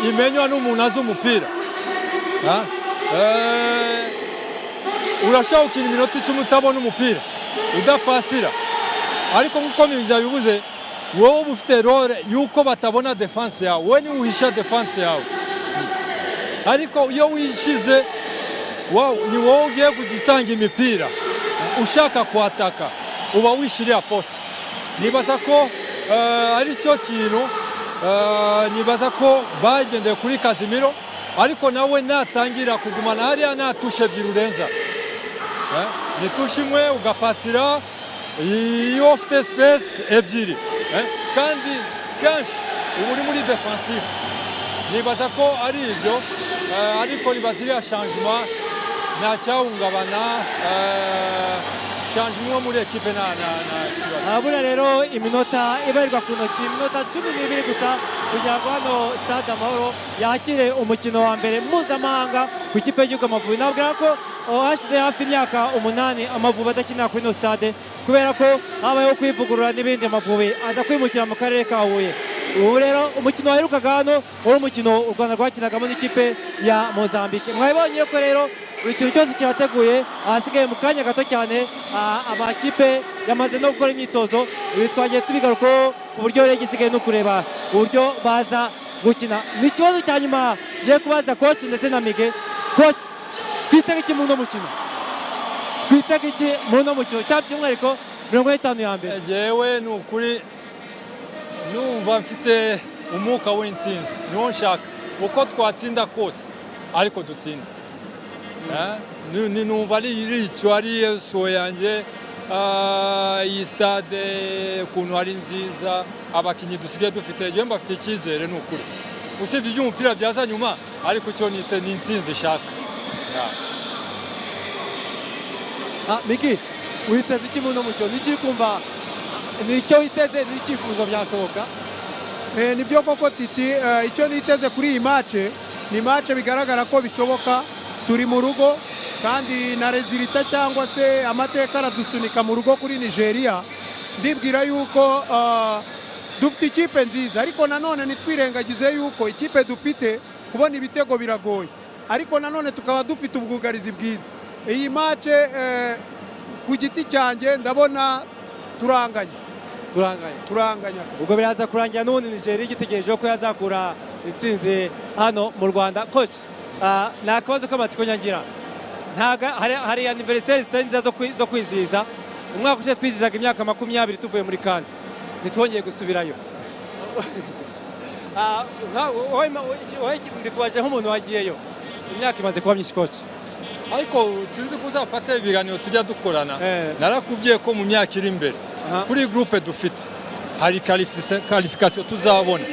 imenywa n'umuntu azi umupira. Urashaka gukina iminota 10 utabona umupira udapasira, ariko nkuko bivuze wowe ufite role yuko batabona defense yawe, wowe ni uhisha defense yawe. Ariko iyo wishize ni wowe ugiye gutanga imipira ushaka kuataka, uba wishiriye poste. Nibaza ko ari cyo kintu, nibaza ko bagendeye kuri Casemiro, ariko nawe natangira kugumana hariya natushe by'urenza. Ni tushimwe ugapasira iyo ufite space ebyiri, kandi kenshi ubu uri muri defensive. Nibaza ko ari ibyo, ariko nibaziriya changement nta cyahungabana, changement muri equipe na abura rero iminota ibarirwa ku ntoki, iminota 12 gusa kugira ngo hano Stade Amahoro yakire umukino wa mbere mpuzamahanga ku ikipe y'igihugu Amavubi. Nabwira ko hashize hafi imyaka 8 Amavubi adakina kuri ino stade kubera ko habayeho kwivugurura n'ibindi. Amavubi aza kwimukira mu karere ka Huye. Ubu rero umukino waherukaga hano wari umukino u Rwanda rwakinagamo n'ikipe ya Mozambique. Mwabonye ko rero buri kintu cyose kirateguye, ahasigaye mu kanya gato cyane amakipe yamaze no gukora imyitozo. Ibi twagiye tubigarukaho ku buryo rero igisigaye no kureba uburyo baza gukina. Ni ikibazo cya nyuma ngiye kubaza coach ndetse na Mige. Coach, twitega iki muri uno mukino? Twitega iki muri uno mukino cy'umwihariko 50 ya mbere? Jewe ni ukuri numva mfite umwuka w'intsinzi, niwo nshaka uko twatsinda kose, ariko dutsinda. Numva ari icyo ari yeso yanjye. Iyi stade ukuntu ari nziza, abakinnyi dusigaye dufite, jewe mbafite icyizere ni ukuri. Usibye iby'umupira byaza nyuma, ariko cyo ni intsinzi shaka. Miki, witeze iki muri uno mukino? Niki kumva nicyo witeze n'icyifuzo byashoboka? Nibyo koko Titi, icyo niteze kuri iyi match ni match bigaragara ko bishoboka. Turi mu rugo kandi na resulta cyangwa se amateka aradusunika mu rugo kuri Nigeria. Ndibwira yuko dufite ikipe nziza, ariko nanone nitwirengagize yuko ikipe dufite kubona ibitego biragoye, ariko nanone tukaba dufite ubwugarizi bwiza. Iyi match ku giti cyanjye ndabona turanganya. Ubwo biraza kurangira n'ubundi Nigeria igitegereje ko yazakura intsinzi hano mu Rwanda. Coach, nta kabazo k'amatsiko nyangira, hari anniversaire zitari nziza zo kwizihiza. Umwaka ushize twizihizaga imyaka 20 tuvuye muri CAN, ntitwongeye gusubirayo. Mbikubaje nk'umuntu wagiyeyo, imyaka imaze kuba myinshi coach. Ariko sinzi kuzafata ibiganiro tujya dukorana. Narakubwiye ko mu myaka iri imbere kuri groupe dufite hari qualification tuzabona,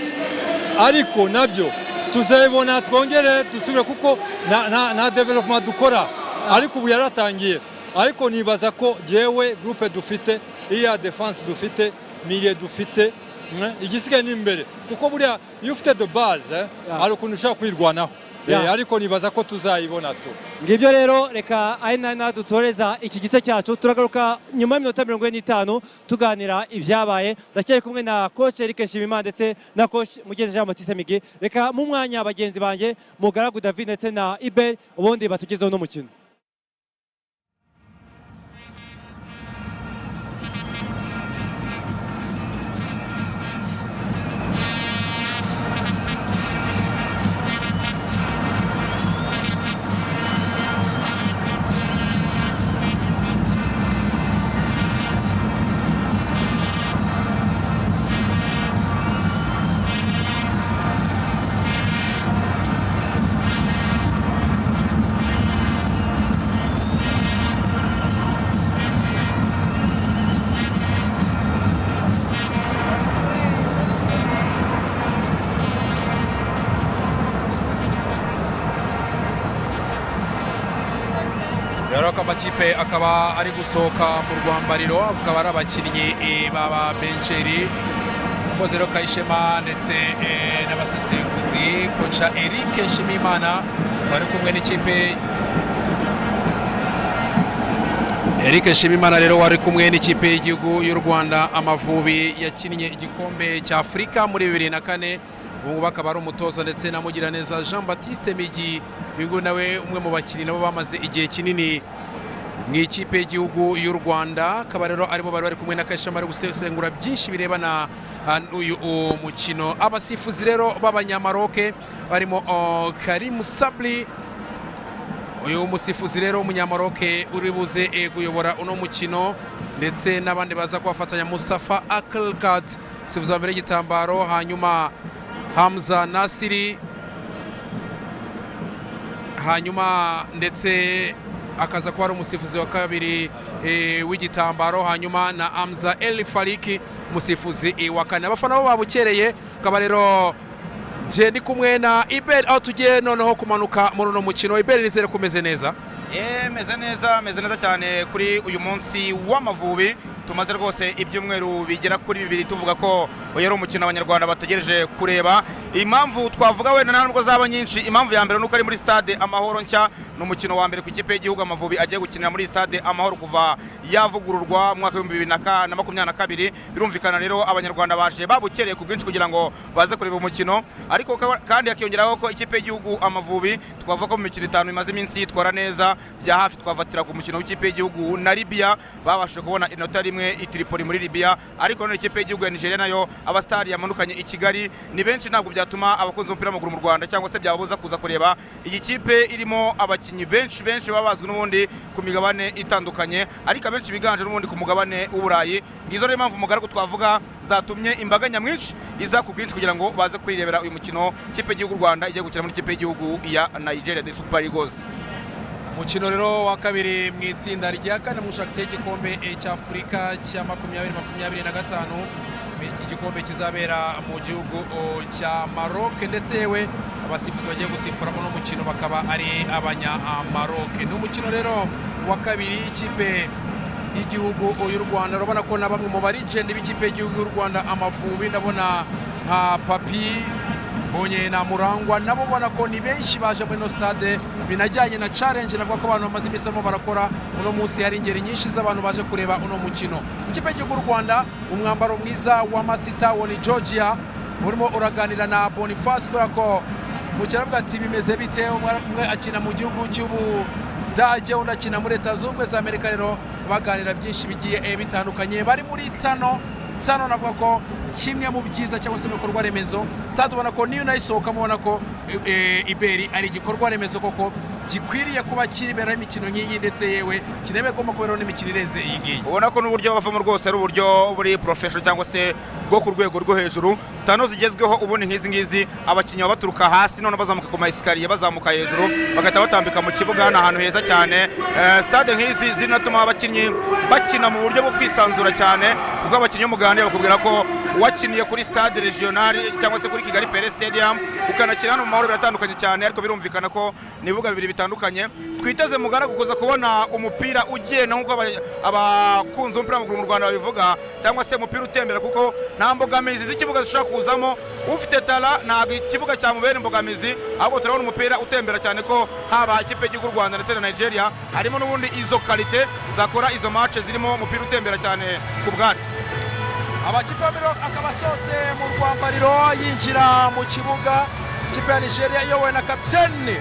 ariko nabyo tuzabona twongere dusubire kuko na development dukora, ariko ubu yaratangiye. Ariko nibaza ko jewe groupe dufite, iya defense dufite, milieu dufite, igisigaye n'imbere kuko buriya iyo ufite de base ari ukuntu ushaka kwirwanaho. Ariko nibaza ko tuzayibona tu. Ngibyo rero reka ayina dutoreza iki gice cyacu, turagaruka nyuma y'iminota 45 tuganira ibyabaye. Ndacyari kumwe na coach Eric Nshimimana ndetse na coach Mugeze Jean Baptiste Migi. Reka mu mwanya abagenzi banjye Mugaragu David ndetse na Ibel ubundi batugezeho no mukino. Amakipe akaba ari gusohoka mu rwambariro, akaba ari abakinnyi baba bencheri Kozero Kayishema ndetse n'abasesenguzi kocha Eric Nshimimana bari kumwe n'ikipe Eric Nshimimana rero wari kumwe n'ikipe y'igihugu y'u Rwanda Amavubi yakinnye igikombe cya Afurika muri 2004. Ubu bakaba ari umutoza ndetse na Mugiraneza Jean Baptiste Migi, uyu nawe umwe mu bakinnyi nabo bamaze igihe kinini mu ikipe y'igihugu y'u Rwanda. Akaba rero aribo bari kumwe na Kayishema ari gusesengura byinshi birebana n'uyu mukino. Abasifuzi rero b'abanyamaroke barimo Karim Sabli, uyu musifuzi rero umunyamaroke uri buze kuyobora uno mukino, ndetse n'abandi baza kubafatanya Mustafa Akelkat musifuzi wa mbere y'igitambaro, hanyuma Hamza Nasiri, hanyuma ndetse akaza kuba ari umusifuzi wa kabiri w'igitambaro, hanyuma na Hamza El Fariki umusifuzi wa kane. Abafana bo babukereye, akaba rero je ndi kumwe na Iberi, aho tugiye noneho kumanuka muri uno mukino. Iberi, nizere kumeze neza? Meze neza cyane kuri uyu munsi w'Amavubi. Tumaze rwose ibyumweru bigera kuri 2 tuvuga ko uyu umukino abanyarwanda bategereje kureba. Impamvu twavuga wenda ntabwo zaba nyinshi. Impamvu ya mbere nuko ari muri stade Amahoro nshya, n'umukino wa mbere ku ikipe y'igihugu Amavubi agiye gukinira muri stade Amahoro kuva yavugururwa mu mwaka wa 2022. Birumvikana rero abanyarwanda baje babukereye ku bwinshi kugira ngo baze kureba umukino, ariko kandi yakiyongeraho ko ikipe y'igihugu Amavubi twavuga ko mu mikino 5 imaze iminsi yitwara neza bya hafi. Twafatira ku mukino w'ikipe y'igihugu na Libya, babashije kubona inota rimwe i Tripoli muri Libya, ariko none ikipe y'igihugu ya Nigeria nayo abastari yamanukanye i Kigali. Ni benshi ntabwo byatuma abakunzi b'umupira w'amaguru mu Rwanda cyangwa se byababuza kuza kureba iyi kipe irimo abakinnyi benshi babazwe n'ubundi ku migabane itandukanye, ariko abenshi biganje n'ubundi ku mugabane w'Uburayi. Ngizo rero impamvu umugaragu twavuga zatumye imbaga nyamwinshi iza ku bwinshi kugira ngo baze kwirebera uyu mukino ikipe y'igihugu Rwanda igiye gukina muri ikipe y'igihugu ya Nigeria de Super Eagles. Umukino rero wa kabiri mu itsinda rya kane mu gushaka igikombe cya Afurika cya 2025, igikombe kizabera mu gihugu cya Maroc, ndetse yewe abasifuzi bagiye gusifura uno mukino bakaba ari abanyamaroc. Ni umukino rero wa kabiri ikipe y'igihugu y'u Rwanda. Urabona ko na bamwe mu barigende b'ikipe y'igihugu y'u Rwanda Amavubi, ndabona nka Papi Bonye na Murangwa, nabo ubona ko ni benshi baje muri no stade. Binajyanye na challenge navuga ko abantu bamaze imisamo barakora uno munsi, hari ingeri nyinshi z'abantu baje kureba uno mukino. Ikipe y'igihugu y'u Rwanda umwambaro mwiza wa Masita wa Georgia, urimo uraganira na Boniface kubera ko mukira bwa ati bimeze bite, umwe akina mu gihugu cy'Ubudage undi akina muri Leta Zunze Ubumwe za Amerika. Rero baganira byinshi bigiye bitandukanye. Bari muri tano navuga ko kimwe mu byiza cyangwa se ibikorwa remezo stade, ubona ko niyo nayisohokamo ubona ko Iberi ari igikorwa remezo koko gikwiriye kuba kiribera imikino nk'iyi, ndetse yewe kinebe gomba kubera n'imikino irenze iyi ngiyi. Ubona ko n'uburyo bavamo rwose ari uburyo buri professional cyangwa se bwo ku rwego rwo hejuru. Tano zigezweho ubundi nk'izi ngizi abakinnyi baturuka hasi none bazamuka ku maesikariye bazamuka hejuru bagahita batambika mu kibuga. Ni ahantu heza cyane. Stade nk'izi zinatuma abakinnyi bakina mu buryo bwo kwisanzura cyane, kuko abakinnyi b'umuganda bakubwira ko wakiniye kuri stade regional cyangwa se kuri Kigali Pele Stadium ukanakina hano mu mahoro biratandukanye cyane, ariko birumvikana ko nibuga bibiri bitandukanye. Twiteze mugara kuza kubona umupira ugenda nkuko abakunzi b'umupira w'amaguru mu Rwanda babivuga, cyangwa se umupira utembera, kuko nta mbogamizi z'ikibuga zishobora kuzamo. Ufite tala ntabwo ikibuga cyamubera imbogamizi, ahubwo turabona umupira utembera cyane ko haba ikipe y'igihugu Rwanda ndetse na Nigeria harimo n'ubundi izo kalite zakora izo match zirimo umupira utembera cyane ku bwatsi. Abakipe babiri akaba asohotse mu rwambariro yinjira mu kibuga. Ikipe ya Nigeria iyobowe na kapiteni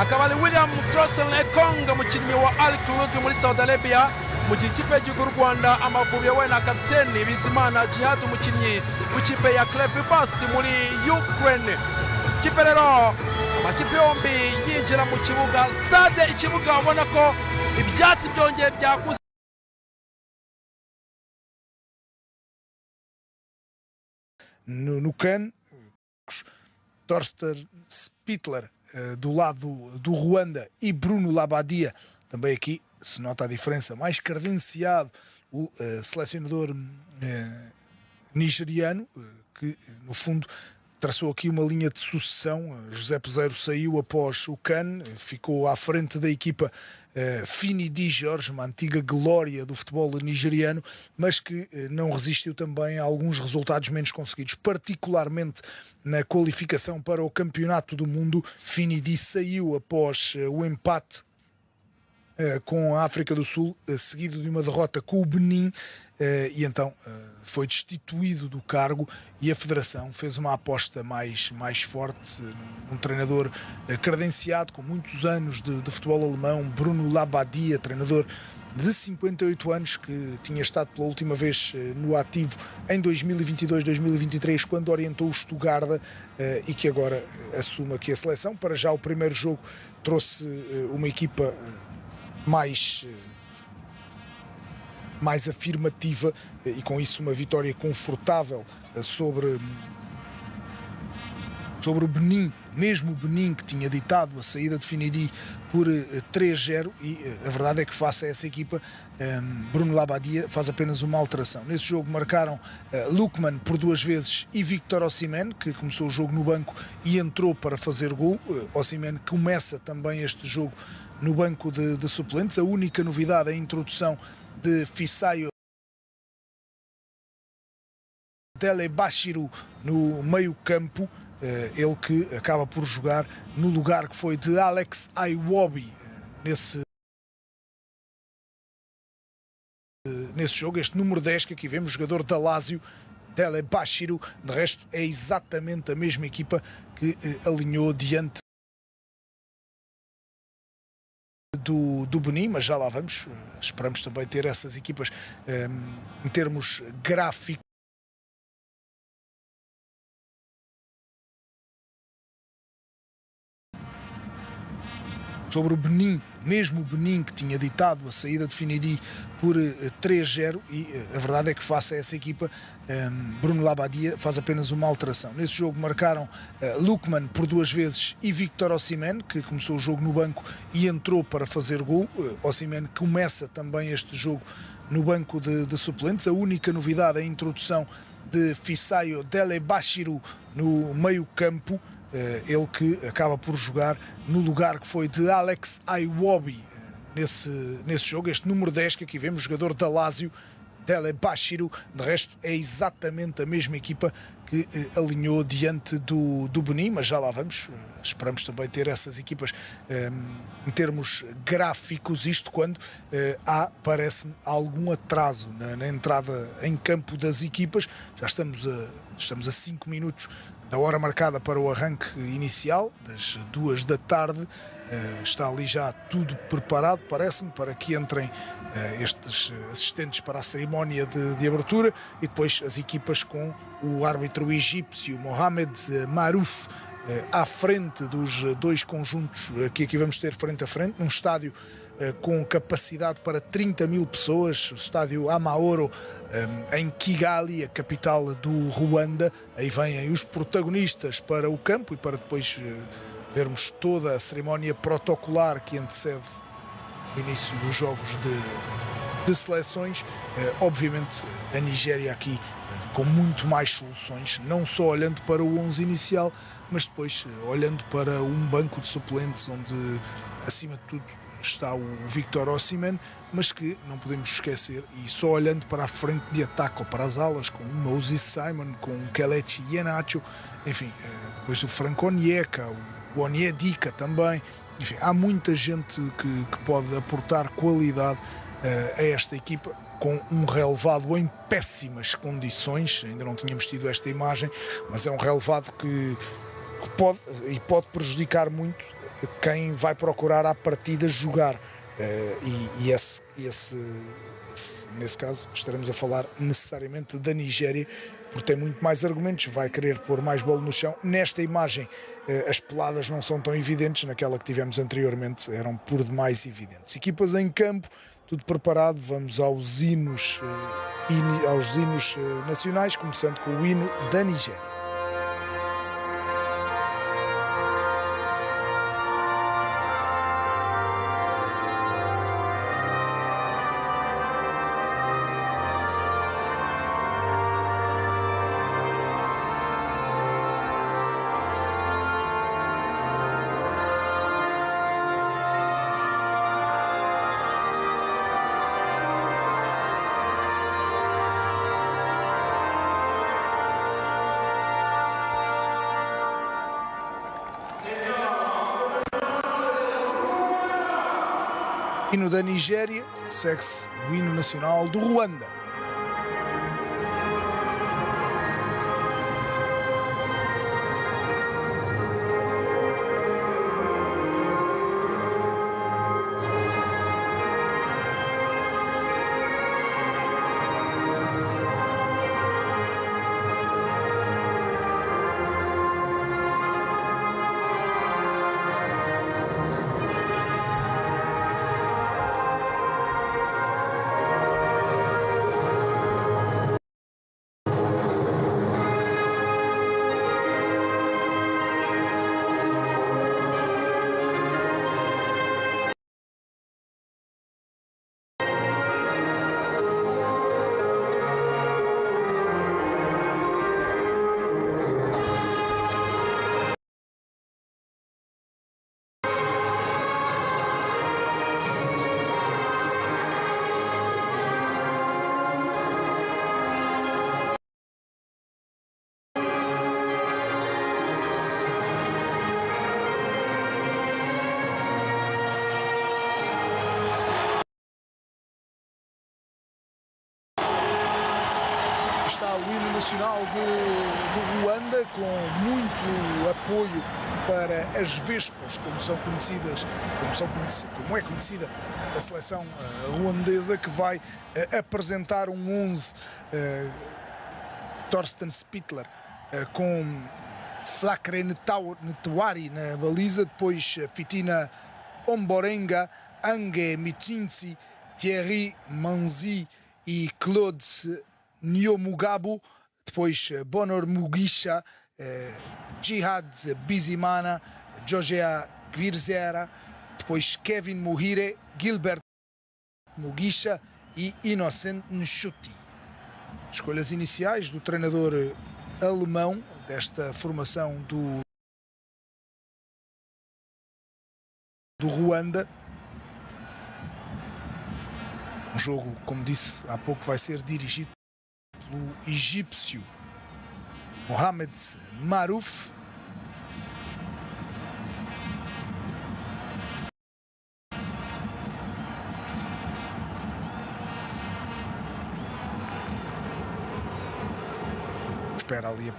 akaba ari William Trosson Ekong, umukinnyi wa Al Khuluq muri Saudi Arabia, mu gihe ikipe y'igihugu Rwanda Amavubi iyobowe na kapiteni Bizimana Jihad, umukinnyi w'ikipe ya Clefibas muri Ukraine. Ikipe rero amakipe yombi yinjira mu kibuga. Stade ikibuga ubona ko ibyatsi byongeye byakuze. No CAN, Torster Spittler do lado do Rwanda e Bruno Labbadia, também aqui se nota a diferença, mais credenciado o selecionador nigeriano, que no fundo traçou aqui uma linha de sucessão. José Peseiro saiu após o CAN, ficou à frente da equipa Finidi Jorge, uma antiga glória do futebol nigeriano, mas que não resistiu também a alguns resultados menos conseguidos, particularmente na qualificação para o Campeonato do Mundo. Finidi saiu após o empate com a África do Sul, seguido de uma derrota com o Benin, e então foi destituído do cargo e a Federação fez uma aposta mais forte, um treinador credenciado com muitos anos de futebol alemão, Bruno Labbadia, treinador de 58 anos, que tinha estado pela última vez no ativo em 2022-2023, quando orientou o Stuttgart, e que agora assume aqui a seleção. Para já o primeiro jogo trouxe uma equipa mais afirmativa e com isso uma vitória confortável sobre o Benin, mesmo o Benin que tinha ditado a saída de Finidi por 3-0, e a verdade é que face a essa equipa Bruno Labbadia faz apenas uma alteração. Nesse jogo marcaram Lukman por 2 vezes e Victor Osimhen, que começou o jogo no banco e entrou para fazer gol. Osimhen começa também este jogo no banco de suplentes. A única novidade é a introdução de Fisayo Delebashiru no meio campo, ele que acaba por jogar no lugar que foi de Alex Iwobi nesse jogo. Este número 10 que aqui vemos, jogador da Lazio, Delebashiru. De resto é exatamente a mesma equipa que alinhou diante do Benin, mas já lá vamos. Esperamos também ter essas equipas em termos gráficos. Sobre o Benin, mesmo o Benin que tinha ditado a saída de Finidi por 3-0, e a verdade é que face a essa equipa Bruno Labbadia faz apenas uma alteração. Nesse jogo marcaram Lukman por 2 vezes e Victor Osimhen, que começou o jogo no banco e entrou para fazer gol. Osimhen começa também este jogo no banco de suplentes. A única novidade é a introdução de Fisayo Delebashiru no meio campo, ele que acaba por jogar no lugar que foi de Alex Iwobi nesse jogo. Este número 10 que aqui vemos, jogador da Lazio, Delebashiru. De resto é exatamente a mesma equipa que alinhou diante do Benin, mas já lá vamos. Esperamos também ter essas equipas em termos gráficos, isto quando parece-me algum atraso na entrada em campo das equipas. Já estamos a 5 minutos da hora marcada para o arranque inicial, das 2 da tarde. Está ali já tudo preparado, parece-me, para que entrem estes assistentes para a cerimónia de abertura, e depois as equipas com o árbitro egípcio Mohamed Maruf à frente dos 2 conjuntos que aqui vamos ter frente a frente, num estádio com capacidade para 30 mil pessoas, o estádio Amaoro, em Kigali, a capital do Ruanda. Aí vêm os protagonistas para o campo e para depois vermos toda a cerimónia protocolar que antecede o início dos jogos de seleções. Obviamente a Nigéria aqui com muito mais soluções, não só olhando para o 11 inicial, mas depois olhando para um banco de suplentes onde acima de tudo está o Victor Osimhen, mas que não podemos esquecer, e só olhando para a frente de ataque ou para as alas, com o Moses Simon, com o Kelechi Iheanacho, enfim, depois o Franco Onyeka, o Onyedika também, enfim, há muita gente que pode aportar qualidade a esta equipa, com um relevado em péssimas condições. Ainda não tínhamos tido esta imagem, mas é um relevado que pode prejudicar muito quem vai procurar à partida jogar, nesse caso estaremos a falar necessariamente da Nigéria, porque tem muito mais argumentos, vai querer pôr mais bola no chão. Nesta imagem as peladas não são tão evidentes, naquela que tivemos anteriormente eram por demais evidentes. Equipas em campo, tudo preparado, vamos aos hinos nacionais, começando com o hino da Nigéria. hino da Nigéria, segue-se o hino nacional do Ruanda. Está o hino nacional de Ruanda, com muito apoio para as Vespas, como é conhecida a seleção ruandesa, que vai apresentar um 11 Torsten Spittler com Flacre Ntwari na baliza, depois Fitina Omborenga, Ange Michinzi, Thierry Manzi e Claude Nyomugabo, depois Bonor Mugisha, Jihad Bizimana, Jogea Gvirzera, depois Kevin Muhire, Gilbert Mugisha e Innocent Nshuti. Escolhas iniciais do treinador alemão desta formação do Ruanda. Um jogo, como disse há pouco, vai ser dirigido pelo egípcio Mohamed Maruf. Espera ali a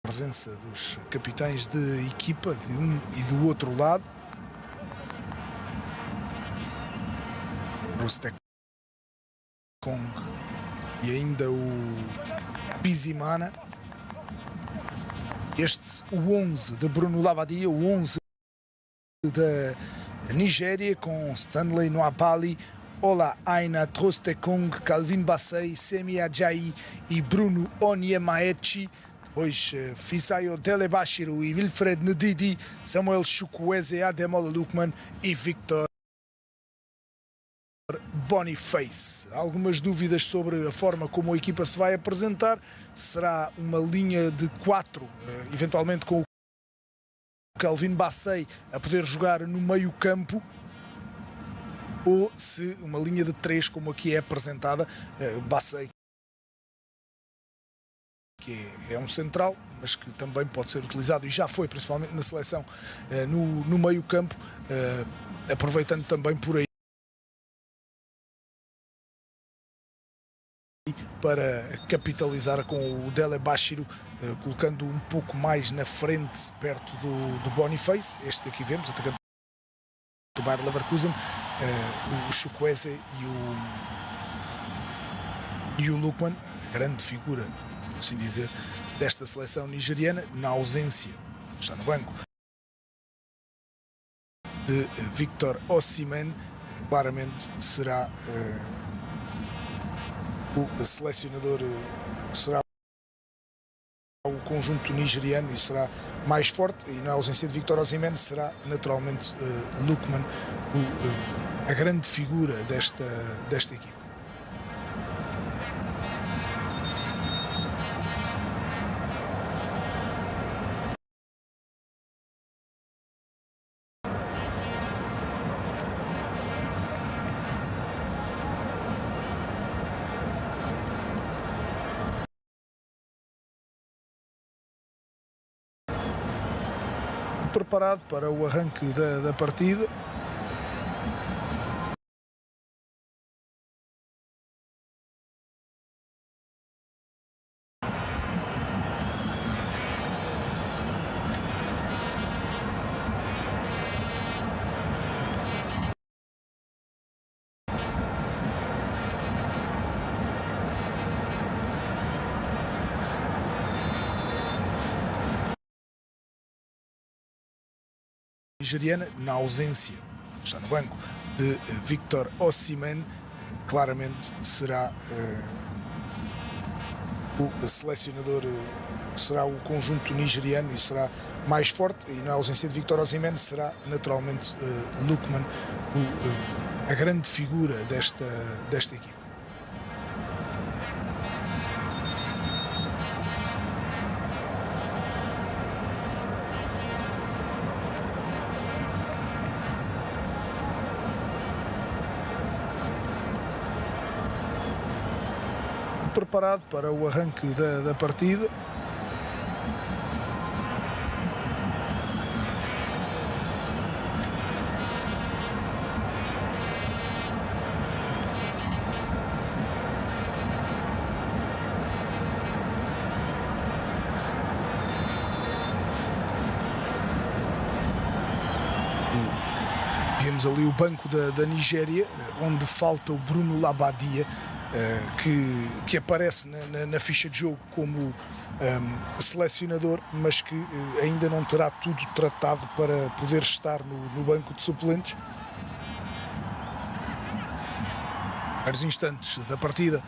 presença dos capitães de equipa de um e do outro lado. Rustek Kong e ainda o Bizimana. O 11 de Bruno Labbadia, o 11 da Nigéria, com Stanley Nwabali, Ola Aina, Trostekong, Calvin Bassey, Semi Ajayi e Bruno Onyemaechi. Depois Fisayo Delebashiru e Wilfred Ndidi, Samuel Chukwueze, Ademola Lookman e Victor Boniface. Algumas dúvidas sobre a forma como a equipa se vai apresentar. Será uma linha de 4, eventualmente com o Calvin Bassey a poder jogar no meio campo, ou se uma linha de 3 como aqui é apresentada, Bassey, que é um central, mas que também pode ser utilizado e já foi principalmente na seleção no meio campo, aproveitando também por aí para capitalizar com o Delebashiru, colocando um pouco mais na frente, perto do Boniface. Este aqui vemos, atacante do Bayer Leverkusen, o Chukwueze e o Lookman, grande figura, por assim dizer, desta seleção nigeriana, na ausência, está no banco, de Victor Osimhen. Claramente será o selecionador, será o conjunto nigeriano e será mais forte, e na ausência de Victor Osimhen será naturalmente Lookman, a grande figura desta equipe. Preparado para o arranque da partida. nigeriana, na ausência, está no banco, de Victor Osimhen, claramente será o selecionador, será o conjunto nigeriano e será mais forte, e na ausência de Victor Osimhen será naturalmente Lookman, a grande figura desta equipe. Preparado para o arranque da partida. Vimos ali o banco da Nigéria, onde falta o Bruno Labbadia, que aparece na ficha de jogo como selecionador, mas que ainda não terá tudo tratado para poder estar no banco de suplentes. Vários instantes da partida.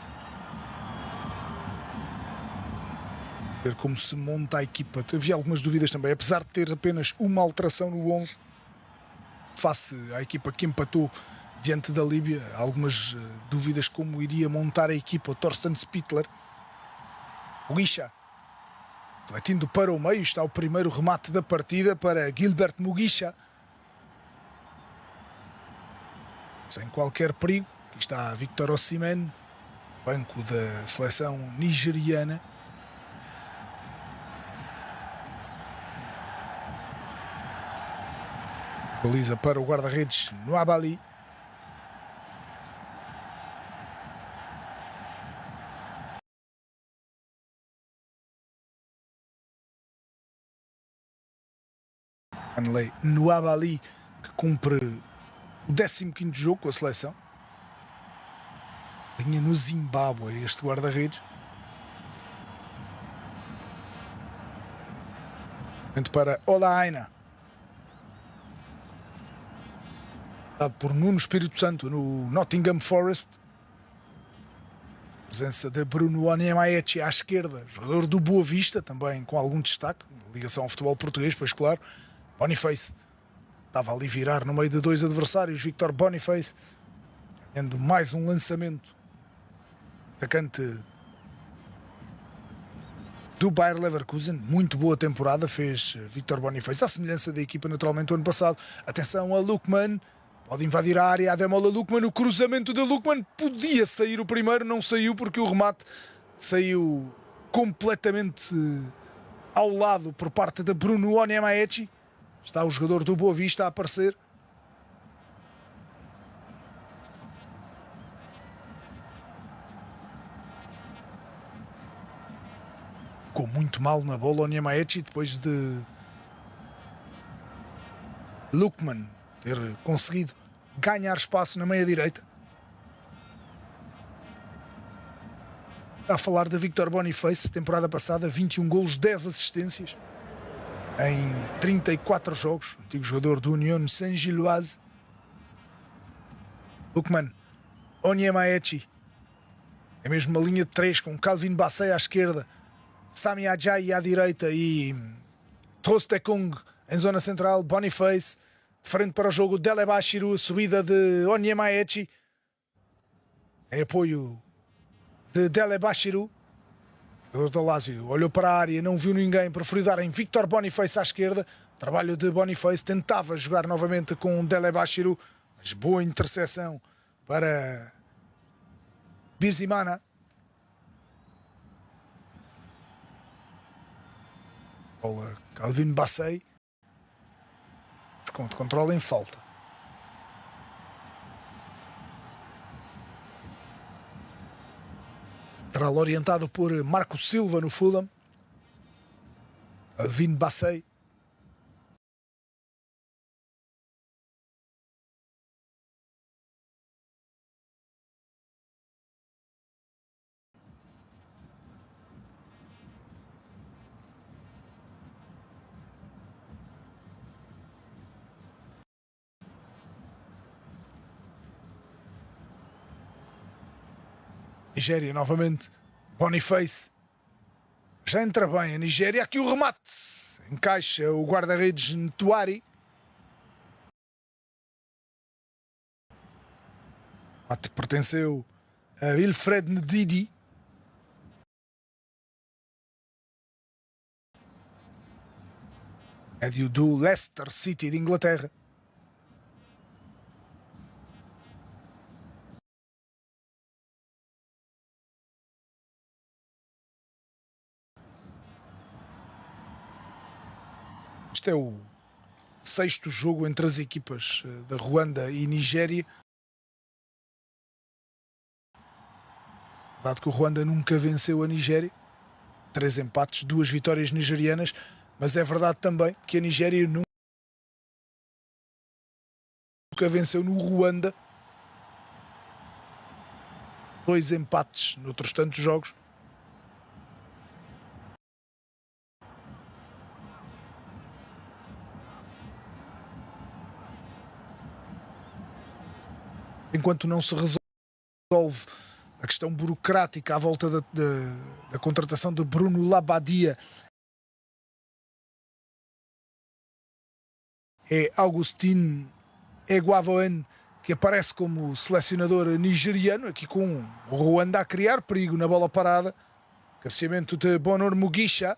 Ver como se monta a equipa. Havia algumas dúvidas também, apesar de ter apenas uma alteração no 11 face à equipa que empatou diante da Líbia, algumas dúvidas como iria montar a equipa. O Thorsten Spittler, Mugisha, refletindo para o meio, está o primeiro remate da partida para Gilbert Mugisha, sem qualquer perigo. Aqui está Victor Osimhen, banco da seleção nigeriana. Baliza para o guarda-redes Nwabali. Anley Nwabali, que cumpre o 15º jogo com a seleção. Vinha no Zimbábue este guarda-redes. Para Olaina, dado por Nuno Espírito Santo no Nottingham Forest. Presença de Bruno Onyemaechi à esquerda, jogador do Boa Vista, também com algum destaque, ligação ao futebol português, pois claro. Boniface estava ali virar no meio de dois adversários. Victor Boniface tendo mais um lançamento. Atacante do Bayer Leverkusen, muito boa temporada fez Victor Boniface, à semelhança da equipa naturalmente do ano passado. Atenção a Lookman, pode invadir a área, Ademola Lookman, o cruzamento de Lookman, podia sair o primeiro, não saiu porque o remate saiu completamente ao lado por parte de Bruno Onyemaechi. Está o jogador do Boa Vista a aparecer. Ficou muito mal na bola Onyemaechi depois de Lookman ter conseguido ganhar espaço na meia-direita. A falar de Victor Boniface, temporada passada, 21 golos, 10 assistências em 34 jogos. Antigo jogador do Union Saint-Gilloise. Lookman, Onyemaechi. É mesmo uma linha de 3 com Calvin Bassey à esquerda, Sami Ajayi à direita e Trostekong em zona central. Boniface de frente para o jogo, Delebashiru, subida de Onyemaechi em apoio de Delebashiru. O do Lazio olhou para a área, não viu ninguém, preferiu dar em Victor Boniface à esquerda. Trabalho de Boniface, tentava jogar novamente com Delebashiru, mas boa interseção para Bizimana. Bola Calvin Bassey, controla em falta. Lateral orientado por Marco Silva no Fulham. Calvin Bassey. Nigéria novamente. Boniface. Já entra bem a Nigéria. Aqui o remate. Encaixa o guarda-redes Ntuari. O remate pertenceu a Wilfred Ndidi. Médio do Leicester City de Inglaterra. Este é o sexto jogo entre as equipas da Ruanda e Nigéria. Dado que o Ruanda nunca venceu a Nigéria. 3 empates, 2 vitórias nigerianas. Mas é verdade também que a Nigéria nunca venceu no Ruanda. 2 empates noutros tantos jogos. Enquanto não se resolve a questão burocrática à volta da contratação de Bruno Labbadia, é Augustin Eguavoen que aparece como selecionador nigeriano, aqui com o Rwanda a criar perigo na bola parada. Cabeceamento de Bonor Mugisha.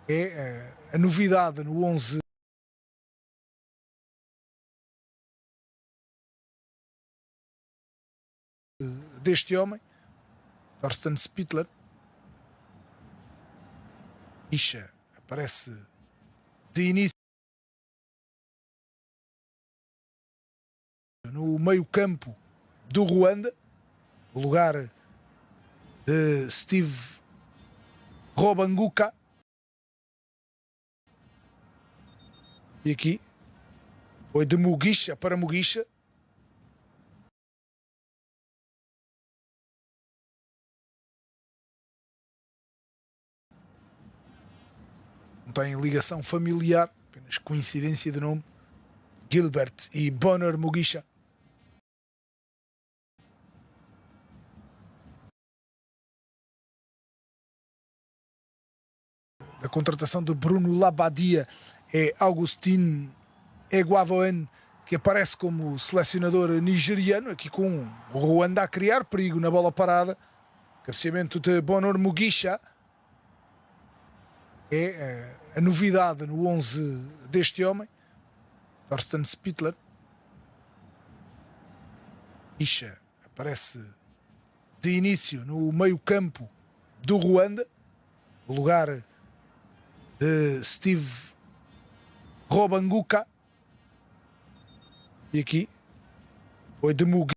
É a novidade no 11 deste homem, Thorsten Spittler. Isha aparece de início no meio-campo do Ruanda, no lugar de Steve Robanguka. E aqui foi de Mugisha para Mugisha. Não tem ligação familiar, apenas coincidência de nome. Gilbert e Bonor Mugisha. A contratação de Bruno Labbadia é Augustin Eguavoen, que aparece como selecionador nigeriano, aqui com o Rwanda a criar perigo na bola parada. Cabeceamento de Bonor Mugisha. É a novidade no 11 deste homem, Thorsten Spittler. Isha aparece de início no meio-campo do Ruanda, no lugar de Steve Robanguka. E aqui foi de Mugisha.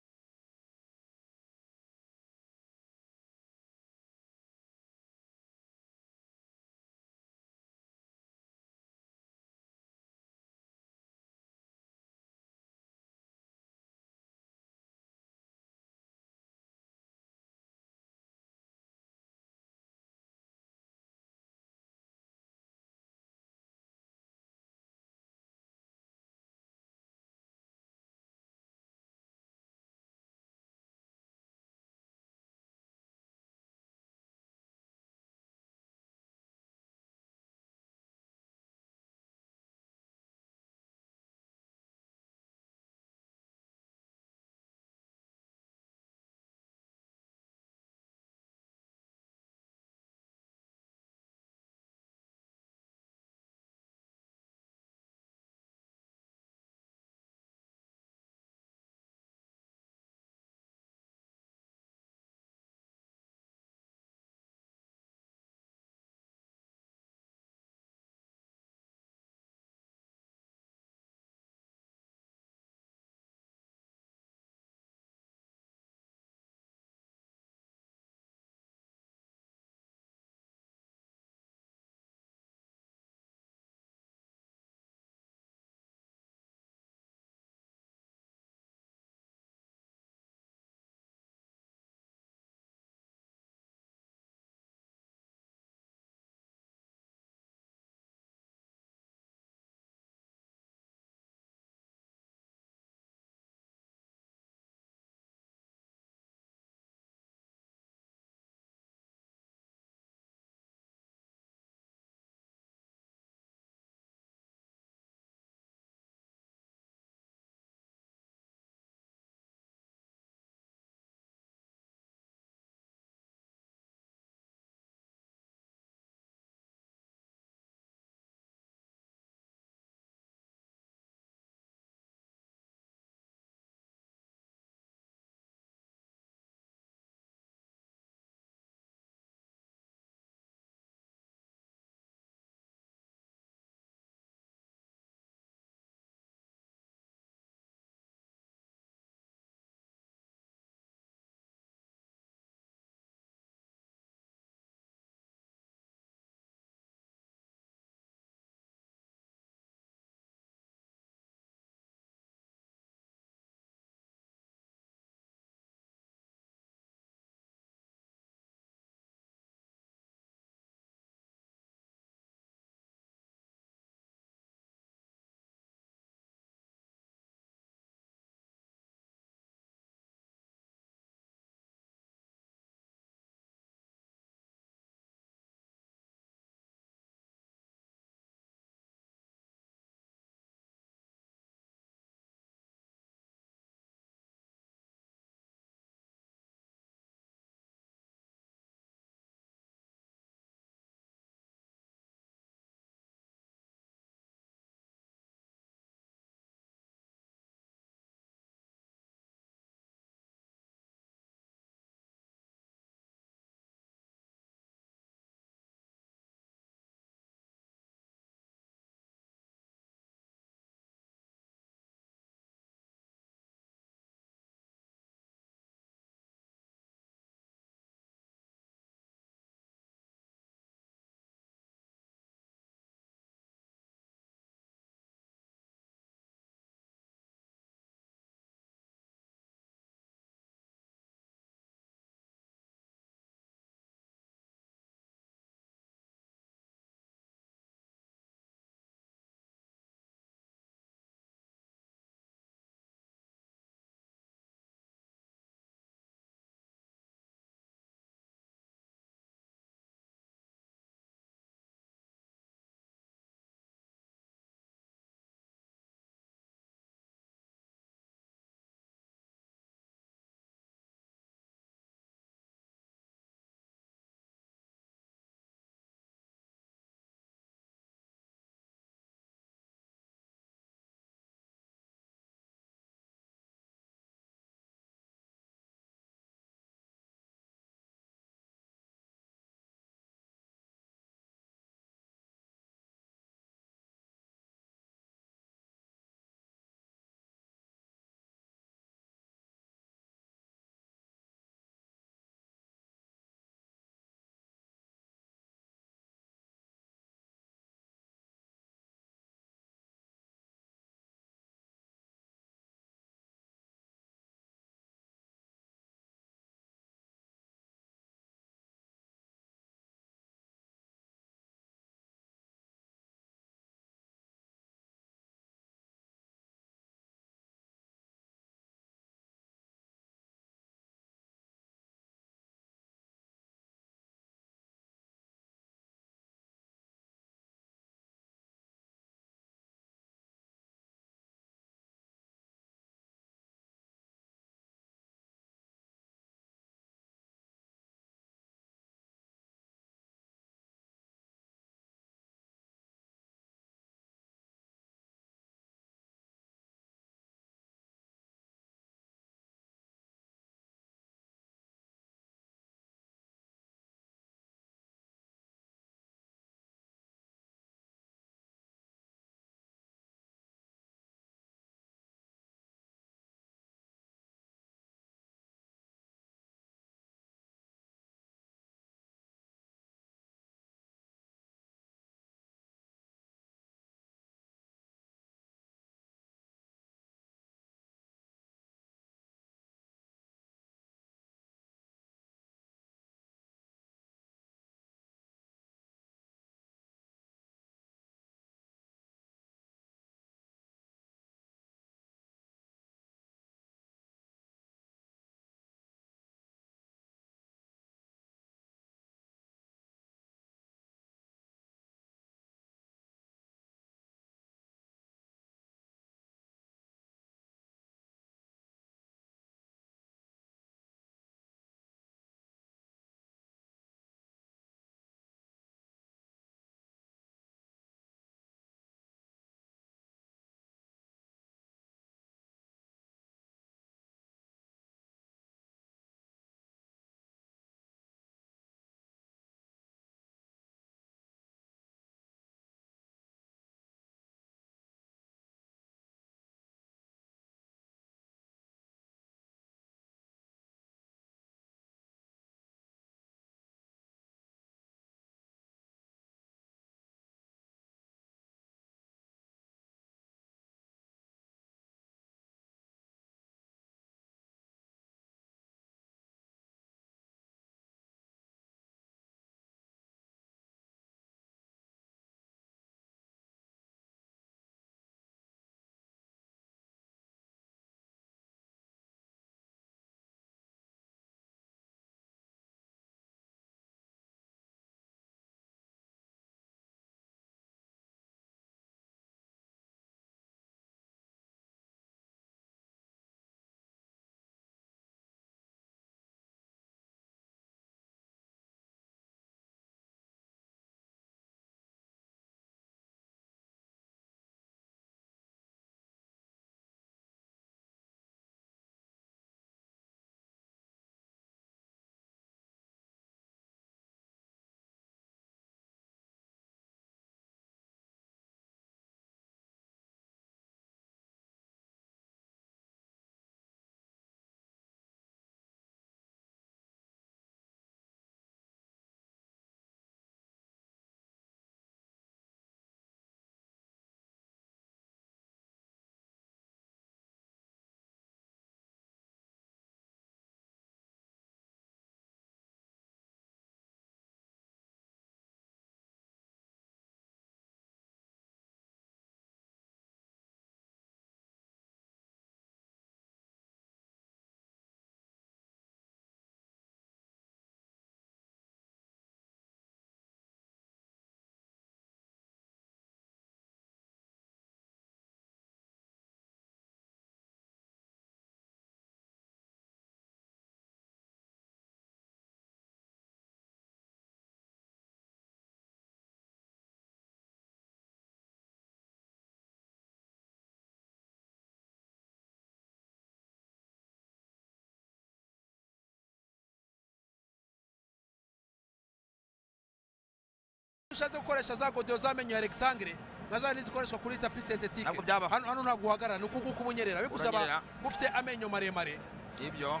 ushatse gukoresha za godiyo zamenyo ya rectangle nka za zikoreshwa kuri tapi synthetique hano ntabwo uhagarara ni ukuguka ubunyerera bigusaba ufite amenyo maremare ibyo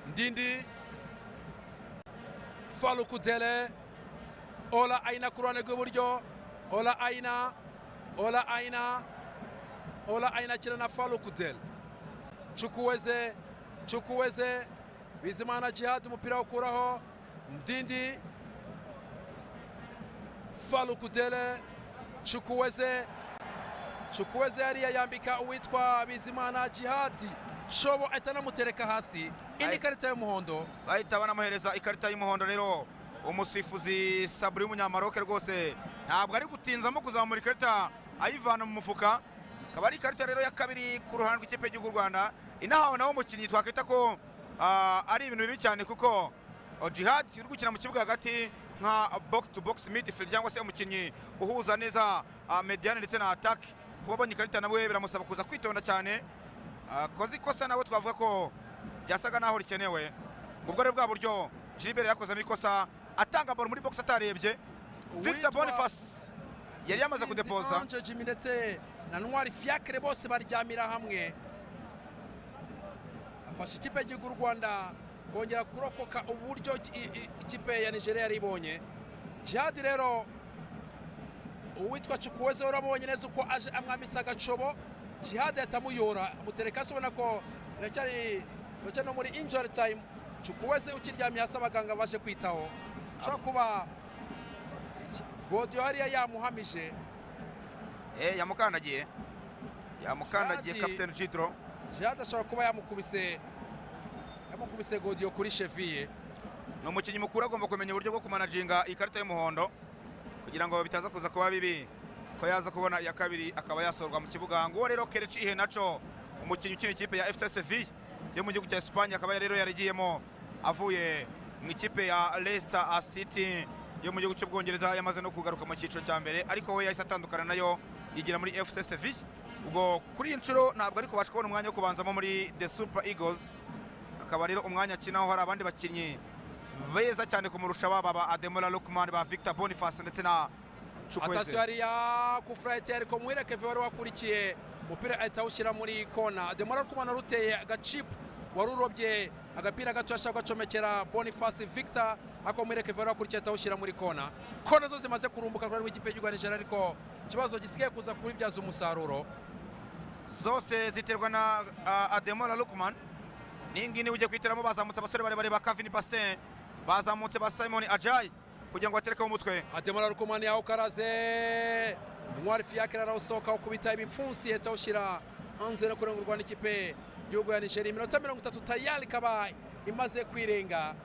Ndindi Falukudele Ola Aina ku ruhande rw'iburyo Ola Aina akina na Falukudele Chukwueze Bizimana Jihad umupira ukuraho Ndindi Falukudele Chukwueze yari yambika uwitwa Bizimana Jihad Shobo atanamutereka hasi indi karita y'umuhondo bahita banamuhereza ikarita y'umuhondo rero umusifuzi Sabri w'umunyamaroke rwose ntabwo ari gutinzamo kuzamura ikarita ayivana mu mufuka akaba ari ikarita rero ya kabiri ku ruhande rw'ikipe y'igihugu Rwanda inahawe naho umukinnyi twakwita ko ari ibintu bibi cyane kuko Jihad uri gukina mu kibuga hagati nka box to box midfield cyangwa se umukinnyi uhuza neza mediane ndetse na attack kuba abonye ikarita nawe biramusaba kuza kwitonda cyane koze ikosa nawe twavuga ko byasaga naho rikenewe ubwo rero bwa buryo Gilbert yakozemo ikosa atanga ball muri box atarebye Victor Boniface yari yamaze kudepoza Jimmy ndetse na Ntwari Fiacre bose baryamira hamwe afashe ikipe y'igihugu Rwanda kongera kurokoka uburyo ikipe ya Nigeria yari ibonye Jihad rero uwitwa Chukwueze urabonye neza uko aje amwambitsa agacobo Jihad yatamuyora mutereka sobona ko iracyari no muri injury time Chukwueze ukiryamye hasi abaganga baje kwitaho shaka kuba Godiyo hariya yamuhamije yamukandagiye Captain Chitro Jihad ashobora kuba yamukubise Godiyo kuri cheville ni umukinnyi mukuru agomba kumenya uburyo bwo kumanaginga ikarita y'umuhondo kugira ngo bitaza kuza kuba bibi ko yaza kubona iya kabiri akaba yasorwa mu kibuga ngo rero Kelechi Iheanacho umukinnyi ukina ikipe ya FC Sevilla yo mu gihugu cya Espagne akaba rero yarigiyemo avuye mu ikipe ya Leicester City yo mu gihugu cy'Ubwongereza yamaze no kugaruka mu cyiciro cya mbere ariko we yahise atandukana nayo yigira muri FC Sevilla ubwo kuri inshuro ntabwo ariko basha kubona umwanya wo kubanzamo muri The Super Eagles akaba rero umwanya akinaho hari abandi bakinnyi beza cyane kumurusha baba Ademola Lookman ba Victor Boniface ndetse na Chukwueze atasiyo hariya ku Friday ariko muhire Kevin wari wakurikiye umupira ahita awushyira muri kona Ademola Lookman waruteye agacipu wari urobye agapira gato yashaka gacomekera Boniface Victor ako muhire Kevin wari wakurikiye ahita awushyira muri kona zo zimaze kurumbuka kuri w'ikipe y'u Rwanda ariko ikibazo gisigaye kuza kubibyaza umusaruro zose ziterwa na Ademola Lookman ningine uje kwitiramo bazamutse abasore barebare ba Kevin Bassin bazamutse ba Simon Ajay kugira ngo batereke umutwe Ademola Lookman yaho karaze Ntwari Fiacre arawusohoka ukubita ibipfunsi heta ushira hanze no kurengurwa n'ikipe y'Igihugu ya Nigeria iminota 30 tayari kaba imaze kwirenga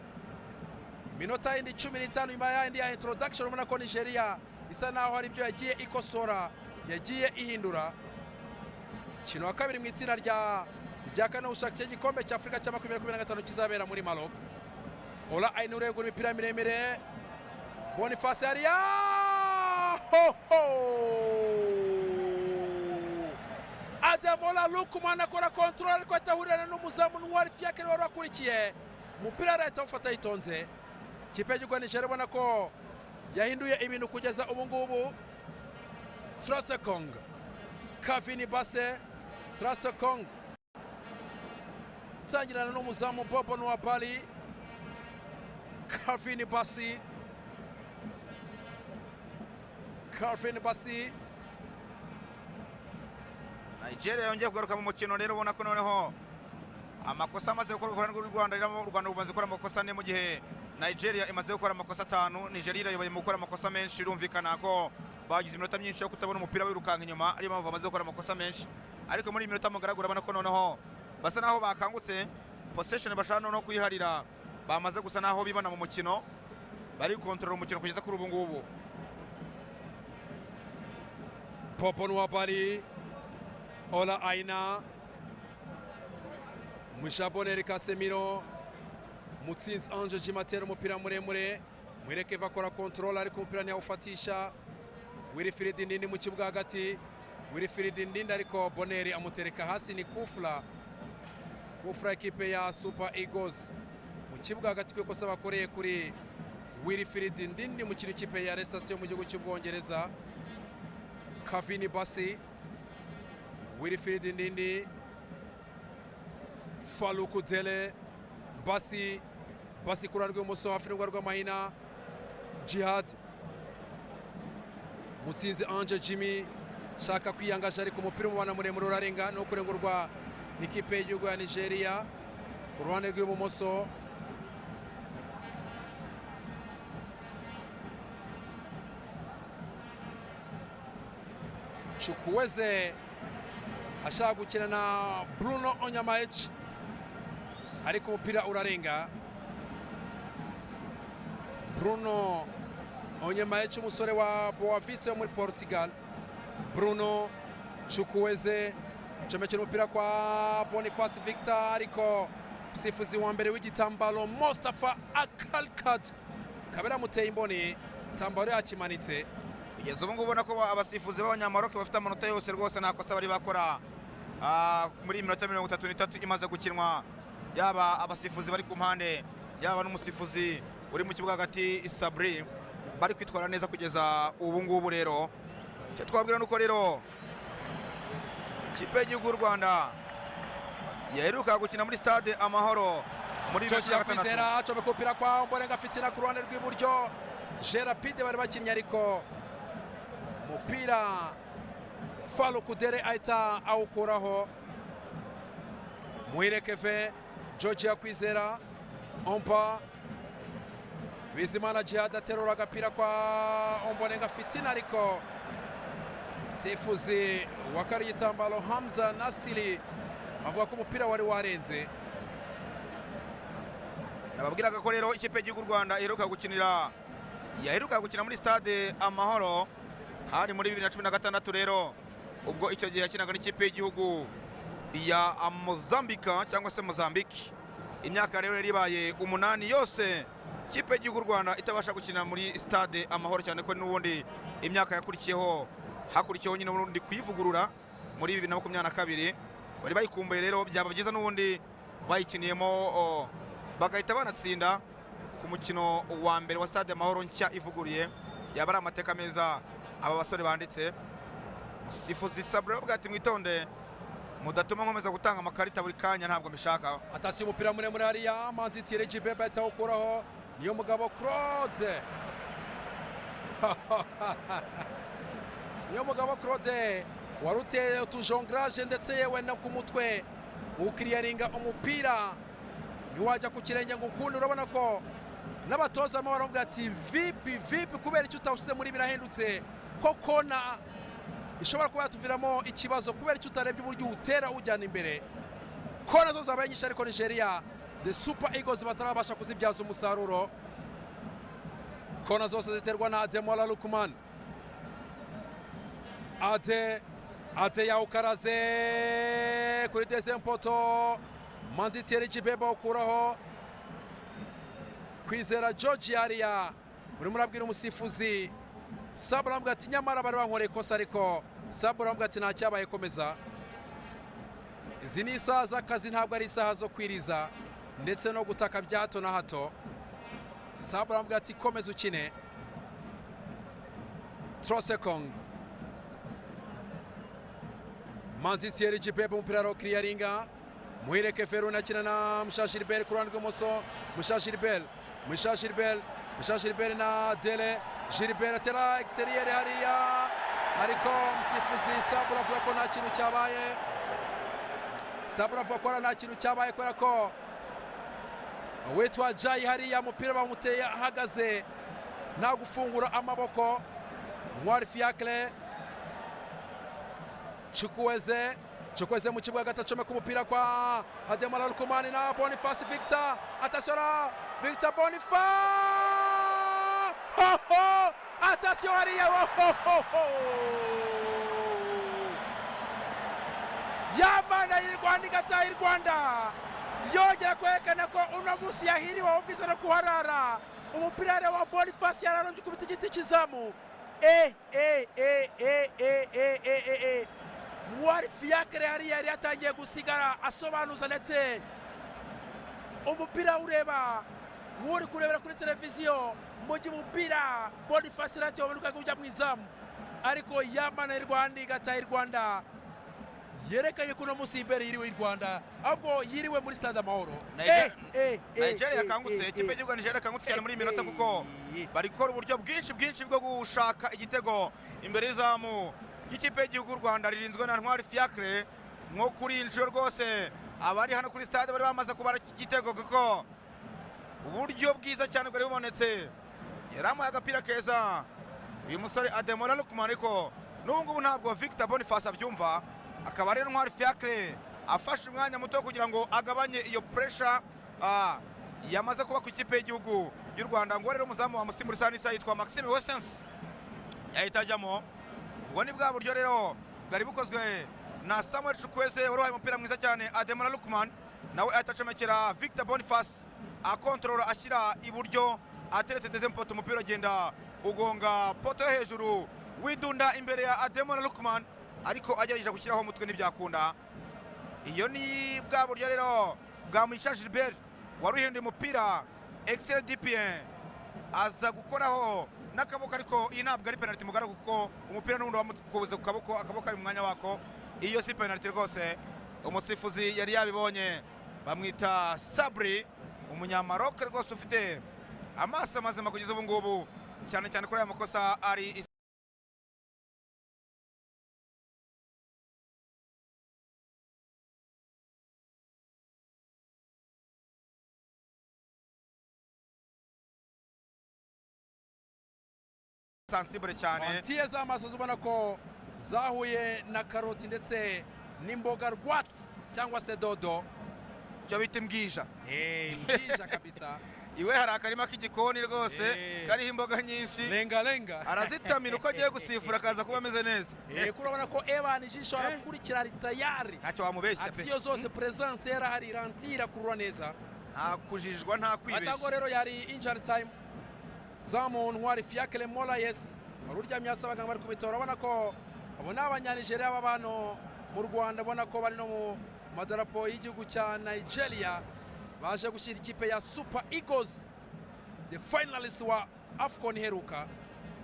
minota indi 15 nyuma ya indi ya introduction ubona ko Nigeria isa naho hari ibyo yagiye ikosora yagiye ihindura kino wa kabiri mu itsinda rya kane ushaka igikombe cya Afrika cya 2025 kizabera muri Maroc Ola Aina uregura imipira miremire Boniface hariya Ademola Lookman akora control ariko atahurira n'umuzamu Ntwari Fiacre wari wakurikiye umupira arahita ufata yitonze kipe y'Igihugu Nigeria ubona ko yahinduye ibintu kugeza ubu ngubu Trasekong Kavini Basse Trasekong tsangirana n'umuzamu Bobo Nwabali Kavini Basse Nigeria yongeye kugaruka mu mukino rero ubona ko noneho amakosa amaze gukorwa ku ruhande rw'u Rwanda u Rwanda rumaze gukora amakosa ane mu gihe Nigeria imaze gukora amakosa 5 Nigeria irayoboye mu gukora amakosa menshi birumvikana ko bagize iminota myinshi yo kutabona umupira wirukanka inyuma ari mpamvu bamaze gukora amakosa menshi ariko muri iminota mugaragura abona ko noneho basa naho bakangutse possession bashaka no kuyiharira bamaze gusa naho bibana mu mukino bari kontrol umukino kugeza kuri ubu ngubu Bobo Nwabali Ola Aina Mushaboneri Casemiro Mutsinzi Ange Jimatera umupira muremure Mwireke vakora control ariko umupira ntiyawufatisha Wilfried Ndindi mu kibuga hagati Wilfried Ndindi ariko Boneri amutereka hasi ni kufra ekipe ya Super Eagles mu kibuga hagati kweko bakoreye kuri Wilfried Ndindi umukino ikipe ya Leicester mu gihugu cy'Ubwongereza. Kavini Basi, Wilfried Ndindi, Faluku Dele, Basi ku ruhande rw'ibumoso hafi n'urwa rw'amahina. Jihad Mutsinzi Ange Jimmy shaka kwiyangaje ariko umupira umubana muremure urarenga no kurengurwa n'ikipe y'igihugu ya Nigeria ku ruhande rw'ibumoso. Chukwueze ashaka gukina na Bruno Onyemaechi ariko umupira urarenga. Bruno Onyemaechi umusore wa Boavista wo muri Portugal. Bruno Chukwueze comekera umupira kwa Boniface Victor ariko musifuzi wa mbere w'igitambaro Mustafa Akalkat kabera muteye imboni igitambaro yakimanitse. Kugeza ubu ngubu ubona ko abasifuzi b'Abanyamaroke bafite amanota yose rwose nta kosa bari bakora muri iminota 33 imaze gukinwa, yaba abasifuzi bari ku mpande yaba n'umusifuzi uri mu kibuga hagati Sabri bari kwitwara neza kugeza ubu ngubu. Rero cyo twabwira nuko rero ikipe y'igihugu y'u Rwanda yaheruka gukina muri stade Amahoro muri 2016 acomeka umupira kwa Ombolenga Fitina ku ruhande rw'iburyo. Gerapide bari bakinnye ariko umupira Faluku Dele ahita awukuraho. Muhirekeve Georgia Kwizera Ompa Bizimana Jihad aterura agapira kwa Ombolenga Fitina ariko sifuzi wa kari igitambaro Hamza Nasili avuga ko umupira wari warenze. Nababwiraga ko rero ikipe y'igihugu Rwanda iheruka gukina muri stade Amahoro hari muri 2016 rero ubwo icyo gihe yakinaga n'ikipe y'igihugu ya Mozambique cyangwa se Mozambique. Imyaka rero ribaye 8 yose ikipe y'igihugu Rwanda itabasha gukina muri stade Amahoro, cyane ko n'ubundi imyaka hakurikiyeho nyine n'ubundi kuyivugurura muri 2022 bari bayikumbuye. Rero byaba byiza n'ubundi bayikiniyemo bagahita banatsinda ku mukino wa mbere wa stade Amahoro nshya ivuguruye. Yaba ari amateka meza aba basore banditse. Sifuzi Sabra bwati mwitonde mudatuma nkomeza gutanga amakarita buri kanya, ntabwo mbishaka. Atasi umupira muremure hariya Manzi Thierry Jibeba atawukuraho niyo mugabo Claude niyo mugabo Claude waruteye utujonglage ndetse yewe no ku mutwe ukiriyaringa umupira niwajya ku kirenge ngo ukundi. Urabona ko n'abatoza amwe baravuga ati vipi kubera icyo utawusize muri birahindutse ko kona ishobora kuba yatuviramo ikibazo kubera icyo utarebye uburyo utera ujyana imbere. Kona zo zabaye nyinshi ariko Nigeria the Super Eagles batarabasha kuzibyaza umusaruro. Kona zose ziterwa na Ademola Lukman. Ade yawukaraze kuri deuxième poto. Manzi Thierry Jibeba ukuraho Kwizera George hariya urimo urabwira umusifuzi Sabra avuga ati nyamara bari bankoreye ikosa, ariko Sabra avuga ati nta cyabaye, komeza. Izi ni isaha z'akazi, ntabwo ari isaha zo kwiriza ndetse no gutaka bya hato na hato. Sabra avuga ati komeza ukine. Trosekong Manzi Thierry Jibeba umupira ro clearinga. Muhireke Feruna akina na Mushashiribel ku ruhande rw'imoso. Mushashiribel na Dele. Gilbert atera exterieur hariya ariko umusifuzi Sabra avuga ko nta kintu cyabaye. Sabra avuga ko nta kintu cyabaye kubera ko witwa Jai hariya umupira bamuteye ahagaze nta gufungura amaboko. Ntwari Fiacre Chukwueze mu kibuga gatacome ku mupira kwa Ademola Lukman na Boniface Victor. Attention Victor Boniface. Attention hariya yamana y'Irwanda igataha Rwanda yongera kwerekana ko uno munsi yahiriwe ubwiza no kuharara. Umupira wa Boniface yararonje kubita igiti kizamu. Ntwari Fiacre hariya yari yatangiye gusigara asobanuza ndetse umupira ureba nk'uri kurebera kuri televiziyo mu gihe umupira Boniface Ratio wamanuka kujya mu izamu ariko yamana y'u Rwanda igataha i Rwanda yerekanye ko uno munsi imbere yiriwe i Rwanda ahubwo yiriwe muri stade Amahoro. Nigeria yakangutse, ikipe y'igihugu Nigeria yakangutse cyane muri iyi minota kuko bari gukora uburyo bwinshi bwo gushaka igitego imbere y'izamu ry'ikipe y'igihugu Rwanda ririnzwe na Ntwari Fiacre. Nko kuri inshuro rwose abari hano kuri stade bari bamaze kubara iki gitego kuko uburyo bwiza cyane bwari bubonetse, yaramuye agapira keza uyu musore Ademola Lukman, ariko n'ubu ngubu ntabwo Victor Boniface abyumva, akaba ari Ntwari Fiacre afashe umwanya muto kugira ngo agabanye iyo pressure yamaze kuba ku ikipe y'igihugu y'u Rwanda. Ngo rero umuzamu wa musimbura isa n'isa yitwa Maxime Wessens yahita ajyamo. Ubwo ni bwa buryo rero bwari bukozwe na Samuel Chukwueze wari uhaye umupira mwiza cyane Ademola Lukman, nawe ahita acomekera Victor Boniface akontorora ashyira iburyo ateretse deuxième poto, umupira agenda ugonga poto yo hejuru widunda imbere ya Ademola Lukman, ariko agerageje gushyiraho umutwe ntibyakunda. Iyo ni bwa buryo rero bwa Mugisha Gilbert wari uhinduye umupira excellent DPN aza gukoraho n'akaboko, ariko iyi ntabwo ari penalty mugara kuko umupira n'ubundi wamukubuze ku kaboko, akaboko ari mu mwanya wako. Iyo si penalty rwose, umusifuzi yari yabibonye. Bamwita Sabri, umunyamaroke rwose ufite amaso mazima kugeza ubu ngubu, cyane cyane kuri aya makosa ari sensible cyane. Tiye z'amaso zubona ko zahuye na karoti ndetse n'imboga rwatsi cyangwa se dodo, cyo bita imbwija. Imbwija kabisa. Iwe hari akarima k'igikoni rwose kariho imboga nyinshi, lenga arazitamira uko agiye gusifura akaza kuba ameze neza. Kurabona ko Evan ijisho arakurikira tayari, ntacyo wamubeshya pe. Aksiyo zose presence yarahari, rantira kurura neza, nta kujijwa nta kwibeshya. Atago rero yari injury time. Zamu Ntwari Fiacre Molayes wari uryamye hasi, abaganga bari kubitora. Urabona ko abo ni Abanyanigeria b'abano mu Rwanda, ubona ko bari no mu madarapo y'igihugu cya Nigeria, baje gushyira ikipe ya Super Eagles, the finalist wa AFCON iheruka,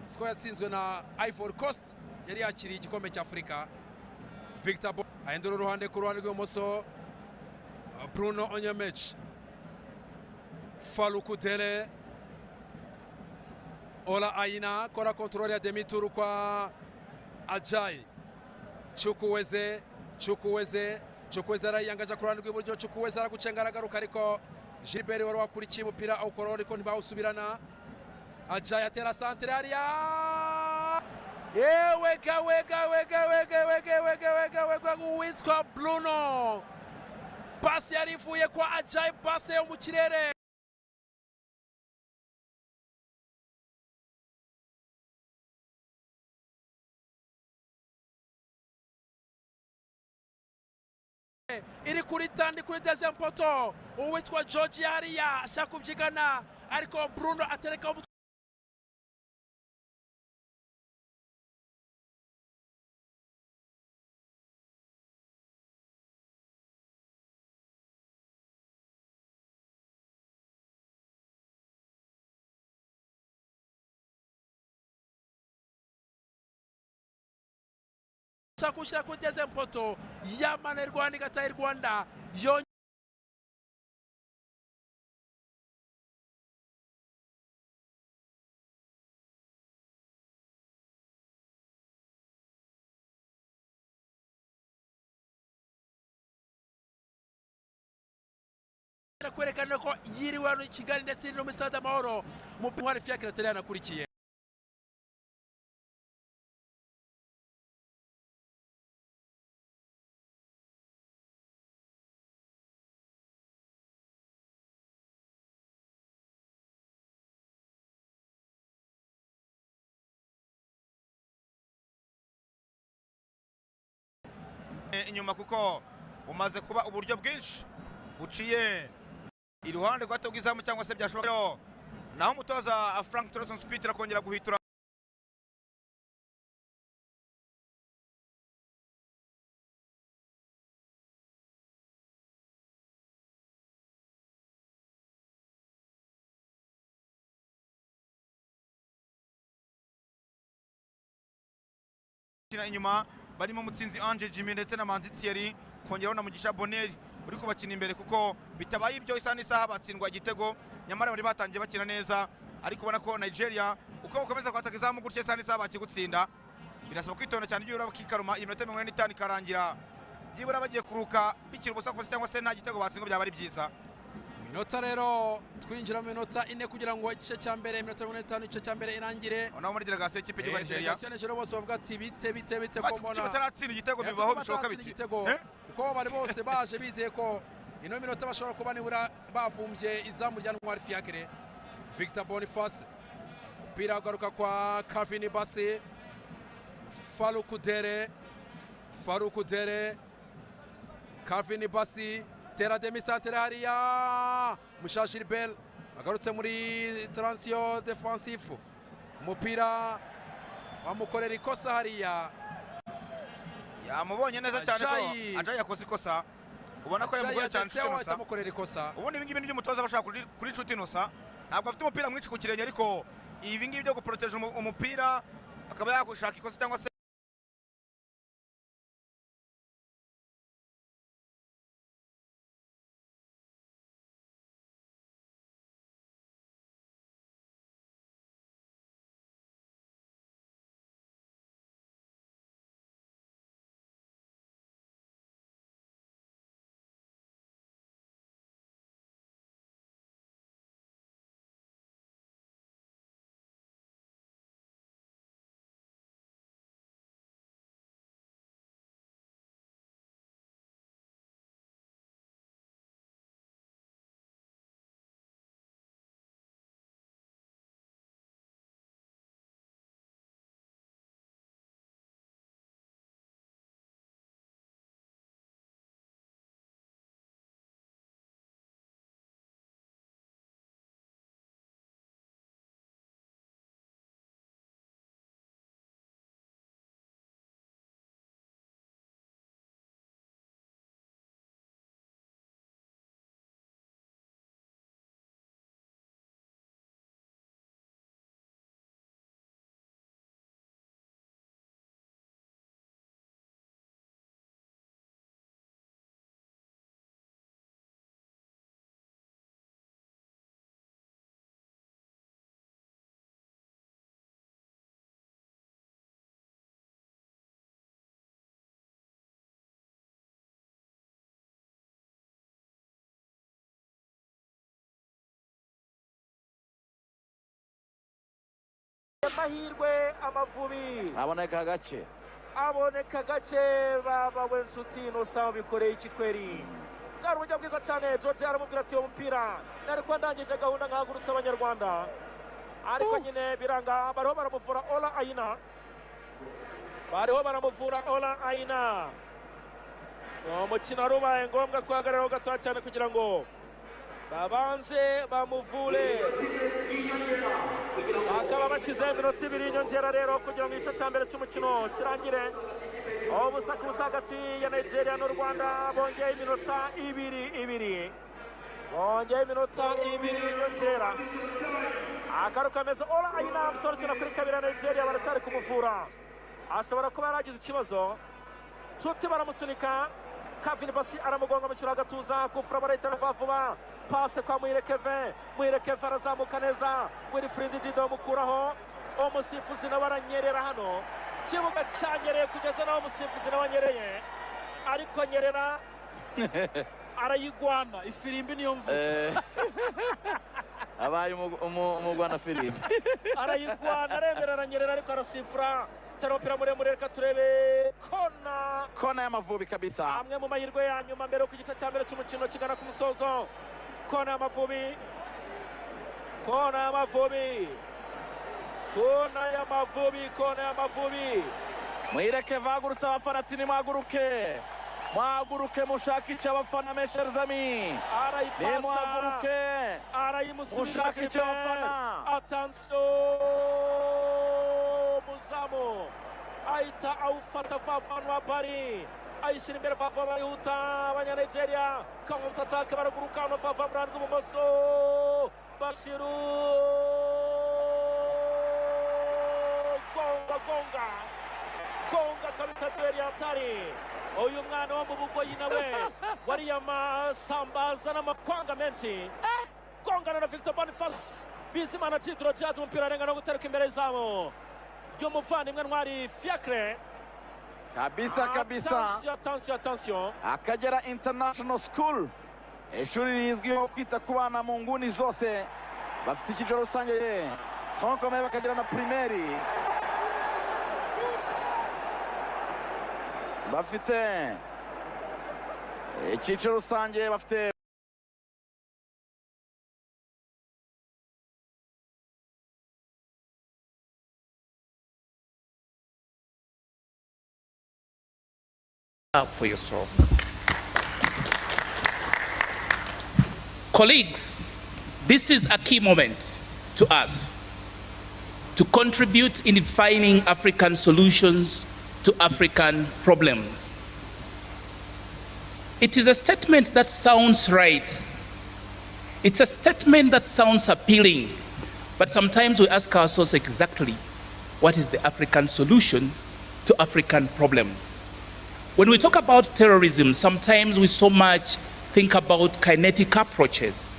siko yatsinzwe na Ivory Coast, yari yakiriye igikombe cya Afurika. Victor ahindura uruhande ku ruhande rw'ibumoso, Bruno Onyemech, Faluku Dele, Ola Aina kora kontrole ya Demituru kwa Ajay. Chukwueze arayangaje ku ruhande rw'iburyo, Chukwueze aragucenga aragaruka, ariko Gilbert wari wakurikiye umupira awukora ariko ntibawusubirana. Ajay atera santere hariya, wega uwitwa Bruno, pasi yari ivuye kwa Ajay, pasi yo mu kirere. Iri kuri tandi kuri deuxième poto, uwitwa George hariya ashaka kubyigana, ariko Bruno atereka umutwe kushyira kuri deuxième poto, yamana y'u Rwanda igataha i Rwanda. Kwerekana ko yiriwe hano i Kigali ndetse no muri stade Amahoro, mu Ntwari Fiacre atari yanakurikiye. Inyuma kuko umaze kuba uburyo bwinshi buciye iruhande rwato bw'izamu cyangwa se byashoboka, naho umutoza Frank Torres Spitler akongera guhitura kina inyuma barimo Mutsinzi Ange Jimmy ndetse na Manzi Thierry kongeraho na Mugisha Bonheur uri kubakina imbere kuko bitabaye ibyo isa n'isaha batsindwa igitego nyamara bari batangiye bakina neza ariko ubona ko Nigeria uko bakomeza kwataka izamu gutya isa n'isaha bakigutsinda birasaba kwitonda cyane byibura bakikaruma iminota 45 ikarangira byibura bagiye kuruka bikira ubusa kose cyangwa se nta gitego batsindwa byaba ari byiza. Minota rero twinjira mu minota 4 kugira ngo igice cya mbere minota 45 igice cya mbere irangire. Ona muri delegation y'ikipe y'u Nigeria. Delegation Nigeria bose bavuga ati bite ko mbona. Bataratsinda igitego bibaho bishoboka biti. Uko bari bose baje bizeye ko ino minota bashobora kuba nibura bavumbye izamu rya Ntwari Fiacre. Victor Boniface pira garuka kwa Calvin Bassey. Farouk Dere Calvin Bassey tera demi centre hariya Musha Gilbert agarutse muri transition defensive umupira bamukorera ikosa hariya yamubonye neza cyane ko Ajayi yakoze ikosa ubona ko yamugora cyane ikosa amukorera ikosa ubundi ibingibi nibyo umutoza bashaka kuri nshuti inosa ntabwo afite umupira mwinshi ku kirenge ariko ibingibi byo guproteje umupira akaba yagushaka ikosa cyangwa se amahirwe Amavubi aboneka gake babawe nshuti Innocent bikoreye ikikweri bwari uburyo bwiza cyane. George aramubwira ati uwo mupira nari ko ndangije gahunda nkahagurutse abanyarwanda ariko nyine biranga bariho baramuvura Ola Aina umukino rubaye ngombwa kuhagararaho gatoya cyane kugira ngo babanze bamuvure bakaba bashyize iminota 2 inyongera rero kugira ngo igice cya mbere cy'umukino kirangire. Ubusa ku busa hagati ya Nigeria n'u Rwanda bongeye iminota 2 inyongera. Akaruka meza Ola Aina umusore ukina kuri kabiri ya Nigeria baracyari kumuvura ashobora kuba yaragize ikibazo. Nshuti baramusunika Calvin Bassey aramugonga mushyira agatuza kufura barahita vuba pase kwa Muhire Kevin arazamuka neza Wilfried Dido mukuraho umusifuzi nawe aranyerera hano kibuga cyanyereye kugeza naho umusifuzi nawe anyereye ariko nyerera arayigwana ifirimbi niyo mvuga abaye umugwana firimbi arayigwana aremera aranyerera ariko arasifura Taropira muremure reka turebe kona y'Amavubi kabisa. Amwe mu mahirwe ya nyuma mbere ku gice cya mbere cy'umukino kigana ku musozo. Kona y'Amavubi Muhire Kevin agurutse abafana ati mwaguruke mushaka icyo abafana meshers ami arayimusubiza icyo abafana atanso muzamu ahita awufata Vavanu wa Bari ayishyira imbere Vava barihuta abanyanigeria counter attack baraguruka hano Vava Brand rw'ibumoso Bashiru gonga Rwanda kabisa teri hatari. Uyu mwana wo mu Bugoyi nawe wari yamasambaza n'amakwanga menshi. Gongana na Victor Boniface. Bizimana Tidro Jad umupira arenga no gutereka imbere y'izamu. Ry'umuvandimwe Ntwari Fiacre. kabisa Attention. Akagera International School, ishuri rizwiho kwita ku bana mu nguni zose. Bafite icyiciro rusange Tonkome, bakagera na primeri. Bafite icyiciro rusange, bafite for yourselves. Colleagues, this is a key moment to us to contribute in defining African solutions to African problems. It is a statement that sounds right. It's a statement that sounds appealing, but sometimes we ask ourselves exactly what is the African solution to African problems. When we talk about terrorism, sometimes we so much think about kinetic approaches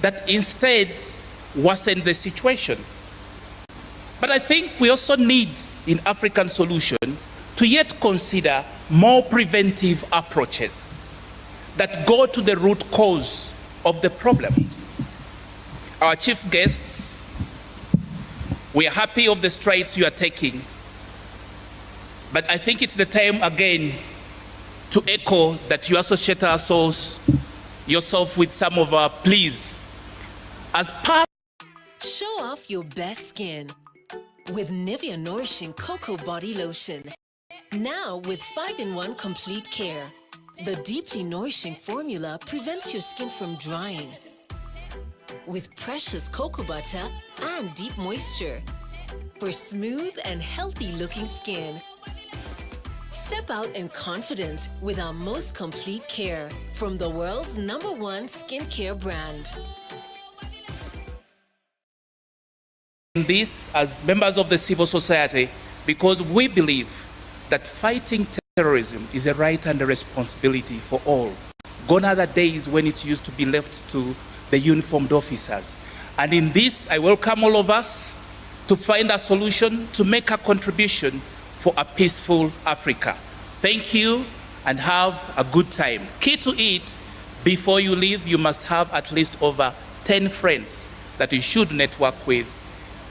that instead worsen the situation. But I think we also need, in African solution, to yet consider more preventive approaches that go to the root cause of the problems. Our chief guests, we are happy of the strides you are taking, but I think it's the time again to echo that you associate yourself with some of our pleas as part. Show off your best skin with Nivea Nourishing Cocoa Body Lotion. Now with 5-in-1 Complete Care. The deeply nourishing formula prevents your skin from drying with precious cocoa butter and deep moisture for smooth and healthy looking skin. Step out in confidence with our most complete care from the world's #1 skincare brand. This as members of the civil society, because we believe that fighting terrorism is a right and a responsibility for all. Gone are the days when it used to be left to the uniformed officers. And in this, I welcome all of us to find a solution, to make a contribution for a peaceful Africa. Thank you and have a good time. Key to it, before you leave, you must have at least over 10 friends that you should network with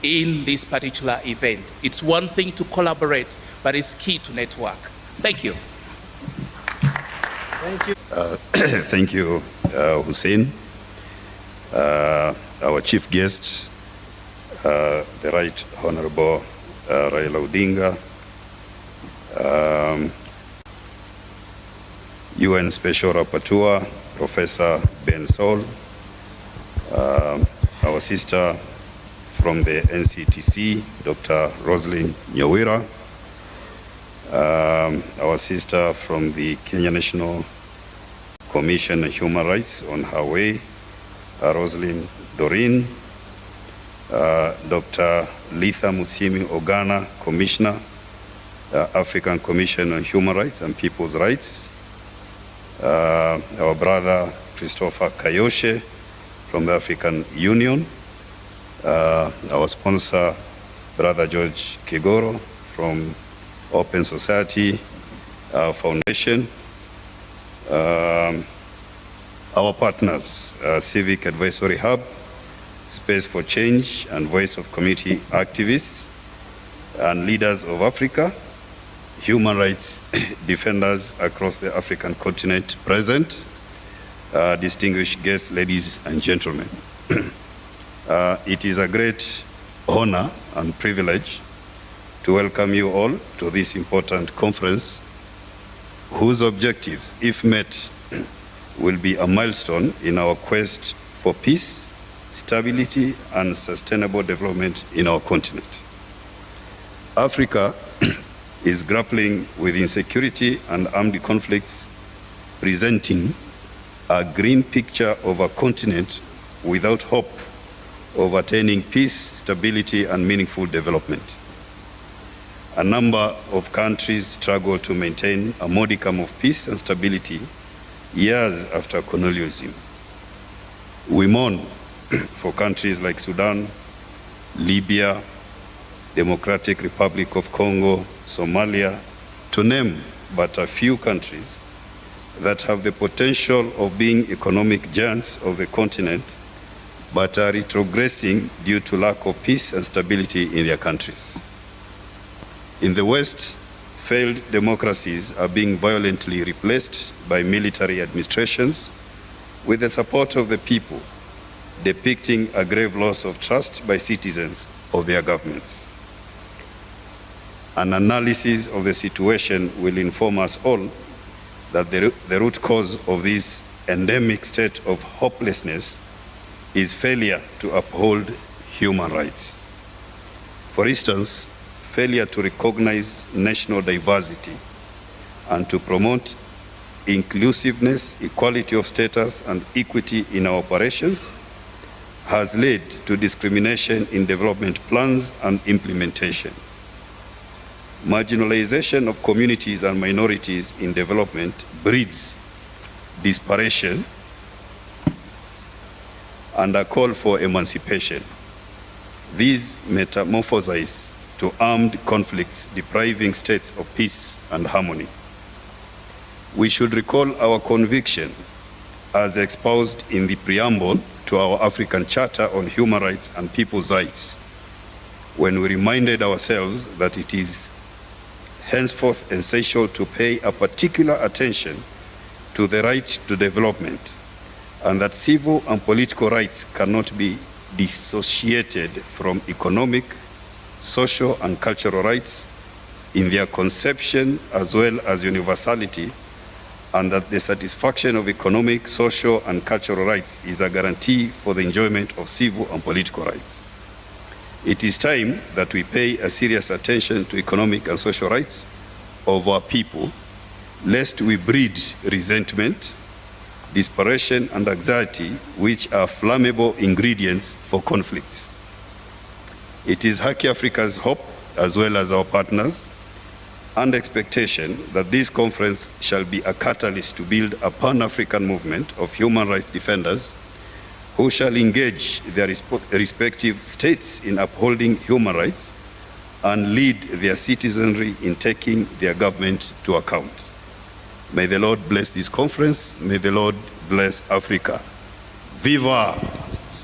in this particular event. It's one thing to collaborate, but it's key to network. Thank you. Thank you. Thank you, Hussein. Our chief guest, the Right Honorable Raila Odinga, UN Special Rapporteur, Professor Ben Sol, our sister from the NCTC, Dr. Roslyn Nyawira, our sister from the Kenya National Commission on Human Rights on her way, Roslyn Doreen, Dr. Litha Musimi Ogana, Commissioner, African Commission on Human Rights and People's Rights, our brother Christopher Kayoshe from the African Union, our sponsor, Brother George Kigoro from Open Society Foundation, our partners, Civic Advisory Hub, Space for Change and Voice of Community Activists and Leaders of Africa, human rights defenders across the African continent present, distinguished guests, ladies and gentlemen. It is a great honor and privilege to welcome you all to this important conference, whose objectives, if met, will be a milestone in our quest for peace, stability, and sustainable development in our continent. Africa is grappling with insecurity and armed conflicts, presenting a grim picture of a continent without hope of attaining peace, stability, and meaningful development. a number of countries struggle to maintain a modicum of peace and stability years after colonialism. We mourn for countries like Sudan, Libya, Democratic Republic of Congo, Somalia, to name but a few countries that have the potential of being economic giants of the continent, but are retrogressing due to lack of peace and stability in their countries. In the West, failed democracies are being violently replaced by military administrations with the support of the people, depicting a grave loss of trust by citizens of their governments. An analysis of the situation will inform us all that the root cause of this endemic state of hopelessness is failure to uphold human rights. For instance, failure to recognize national diversity and to promote inclusiveness, equality of status, and equity in our operations has led to discrimination in development plans and implementation. Marginalization of communities and minorities in development breeds desperation and a call for emancipation. These metamorphosize to armed conflicts, depriving states of peace and harmony. We should recall our conviction as espoused in the preamble to our African Charter on Human Rights and People's Rights, when we reminded ourselves that it is henceforth essential to pay a particular attention to the right to development, and that civil and political rights cannot be dissociated from economic, social, and cultural rights in their conception as well as universality, and that the satisfaction of economic, social, and cultural rights is a guarantee for the enjoyment of civil and political rights. It is time that we pay a serious attention to economic and social rights of our people, lest we breed resentment, desperation, and anxiety, which are flammable ingredients for conflicts. It is Haki Africa's hope, as well as our partners, and expectation that this conference shall be a catalyst to build a Pan-African movement of human rights defenders who shall engage their respective states in upholding human rights and lead their citizenry in taking their government to account. May the Lord bless this conference. May the Lord bless Africa. Viva,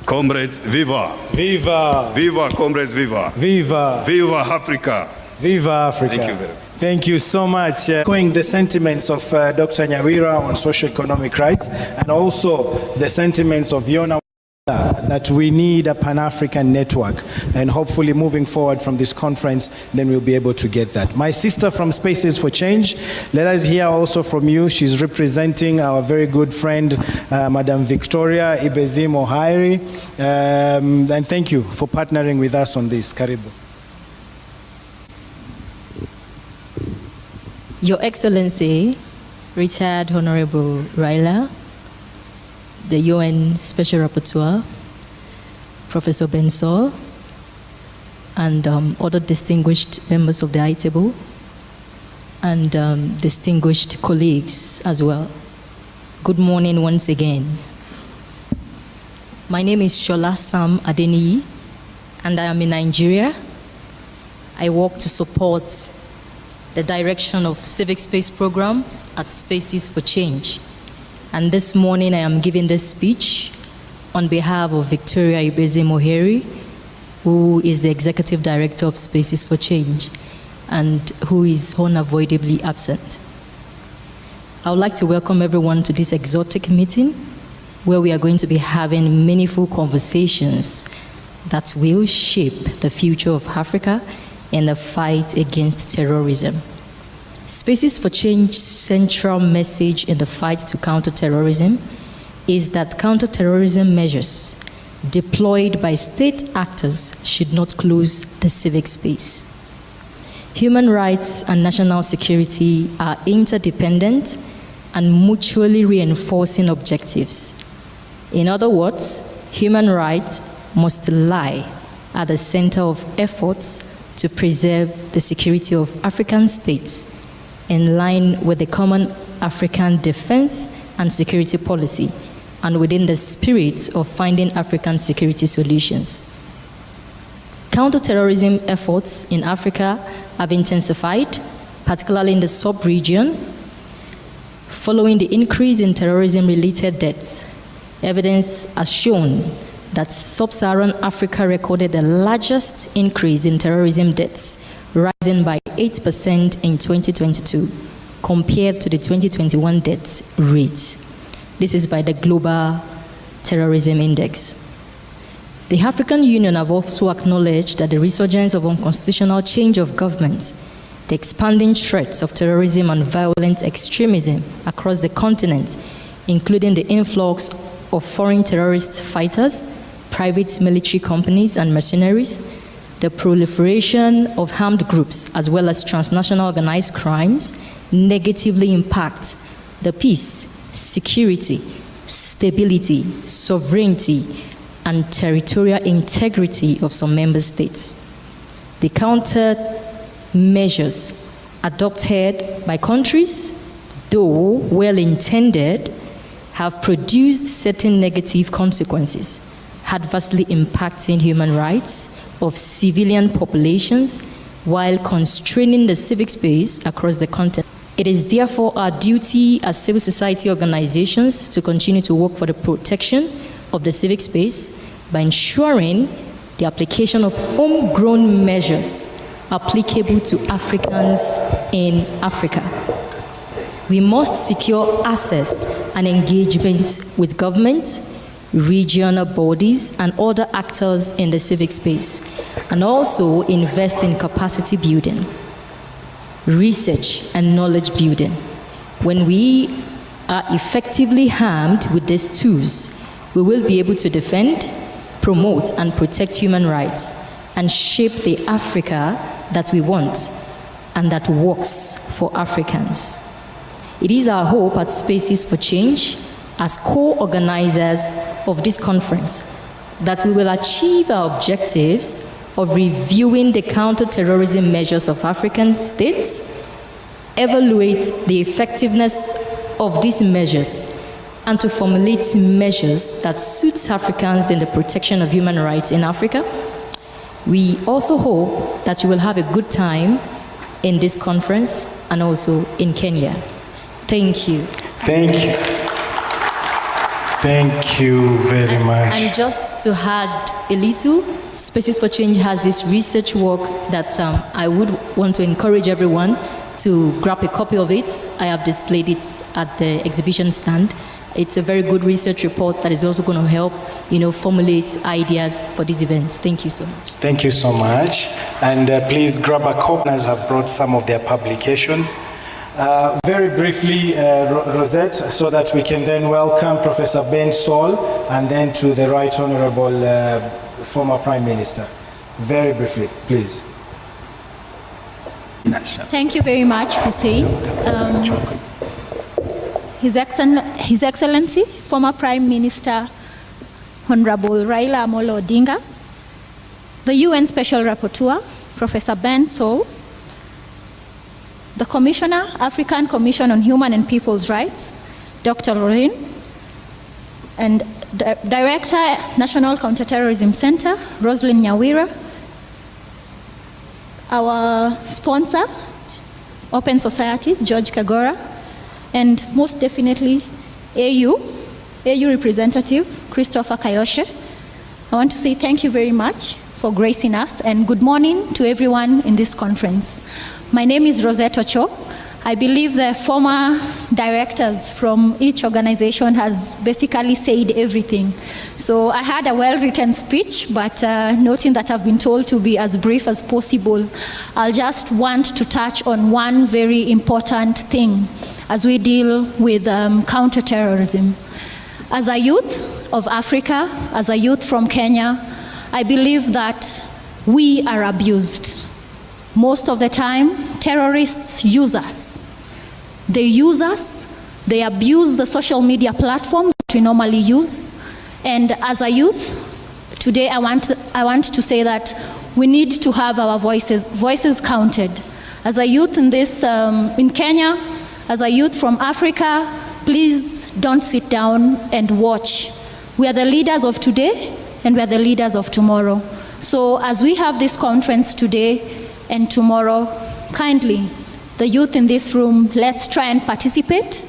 comrades, viva. Viva. Viva, comrades, viva. Viva. Viva Africa. Viva Africa. Thank you very much. Thank you so much. Echoing the sentiments of Dr. Nyawira on socio-economic rights, and also the sentiments of Yona, that we need a Pan-African network, and hopefully moving forward from this conference, then we'll be able to get that. My sister from Spaces for Change, let us hear also from you. She's representing our very good friend, Madam Victoria Ibezimo Hairi, and thank you for partnering with us on this. Karibu. Your Excellency, retired Honorable Raila, the UN Special Rapporteur, Professor Bensol, and other distinguished members of the high table, and distinguished colleagues as well. Good morning once again. My name is Shola Sam Adeniyi, and I am in Nigeria. I work to support the direction of civic space programs at Spaces for Change. And this morning I am giving this speech on behalf of Victoria Ibezimo Hairi, who is the Executive Director of Spaces for Change and who is unavoidably absent. I would like to welcome everyone to this exotic meeting where we are going to be having meaningful conversations that will shape the future of Africa in the fight against terrorism. Spaces for Change's central message in the fight to counter terrorism is that counter-terrorism measures deployed by state actors should not close the civic space. Human rights and national security are interdependent and mutually reinforcing objectives. In other words, human rights must lie at the center of efforts to preserve the security of African states in line with the Common African Defense and Security Policy and within the spirit of finding African security solutions. Counterterrorism efforts in Africa have intensified, particularly in the sub-region, following the increase in terrorism-related deaths. Evidence has shown that sub-Saharan Africa recorded the largest increase in terrorism deaths, rising by 8% in 2022 compared to the 2021 deaths rate. This is by the Global Terrorism Index. The African Union have also acknowledged that the resurgence of unconstitutional change of government, the expanding threats of terrorism and violent extremism across the continent, including the influx of foreign terrorist fighters, private military companies and mercenaries, the proliferation of armed groups as well as transnational organized crimes, negatively impact the peace, security, stability, sovereignty, and territorial integrity of some member states. The counter measures adopted by countries, though well-intended, have produced certain negative consequences, adversely impacting human rights of civilian populations while constraining the civic space across the continent. It is therefore our duty as civil society organizations to continue to work for the protection of the civic space by ensuring the application of homegrown measures applicable to Africans in Africa. We must secure access and engagement with government, regional bodies, and other actors in the civic space, and also invest in capacity building, research, and knowledge building. When we are effectively armed with these tools, we will be able to defend, promote, and protect human rights and shape the Africa that we want and that works for Africans. It is our hope at Spaces for Change, as co-organizers of this conference, that we will achieve our objectives of reviewing the counter-terrorism measures of African states, evaluate the effectiveness of these measures, and to formulate measures that suits Africans in the protection of human rights in Africa. We also hope that you will have a good time in this conference and also in Kenya. Thank you. Thank you. Thank you very much. And just to add a little, Spaces for Change has this research work that I would want to encourage everyone to grab a copy of it. I have displayed it at the exhibition stand. It's a very good research report that is also going to help, formulate ideas for this event. Thank you so much. Thank you so much. And please grab a copy, as I've brought some of their publications. Very briefly, Rosette, so that we can then welcome Professor Ben Saul, and then to the Right Honorable former Prime Minister. Very briefly, please. Thank you very much, Hussein. His Excellency, former Prime Minister, Honorable Raila Amolo Odinga, the UN Special Rapporteur, Professor Ben Saul, the Commissioner, African Commission on Human and People's Rights, Dr. Lorin, and Director, National Counterterrorism Center, Rosalind Nyawira, our sponsor, Open Society, George Kagora, and most definitely AU representative, Christopher Kayoshe. I want to say thank you very much for gracing us, and good morning to everyone in this conference. My name is Rosette Ocho. I believe the former directors from each organization has basically said everything. So I had a well-written speech, but noting that I've been told to be as brief as possible, I'll just want to touch on one very important thing as we deal with counterterrorism. As a youth of Africa, as a youth from Kenya, I believe that we are abused. Most of the time, terrorists use us. They use us, they abuse the social media platforms that we normally use. And as a youth, today I want to say that we need to have our voices counted. As a youth in this, in Kenya, as a youth from Africa, please don't sit down and watch. We are the leaders of today, and we are the leaders of tomorrow. So as we have this conference today and tomorrow, kindly, the youth in this room, let's try and participate.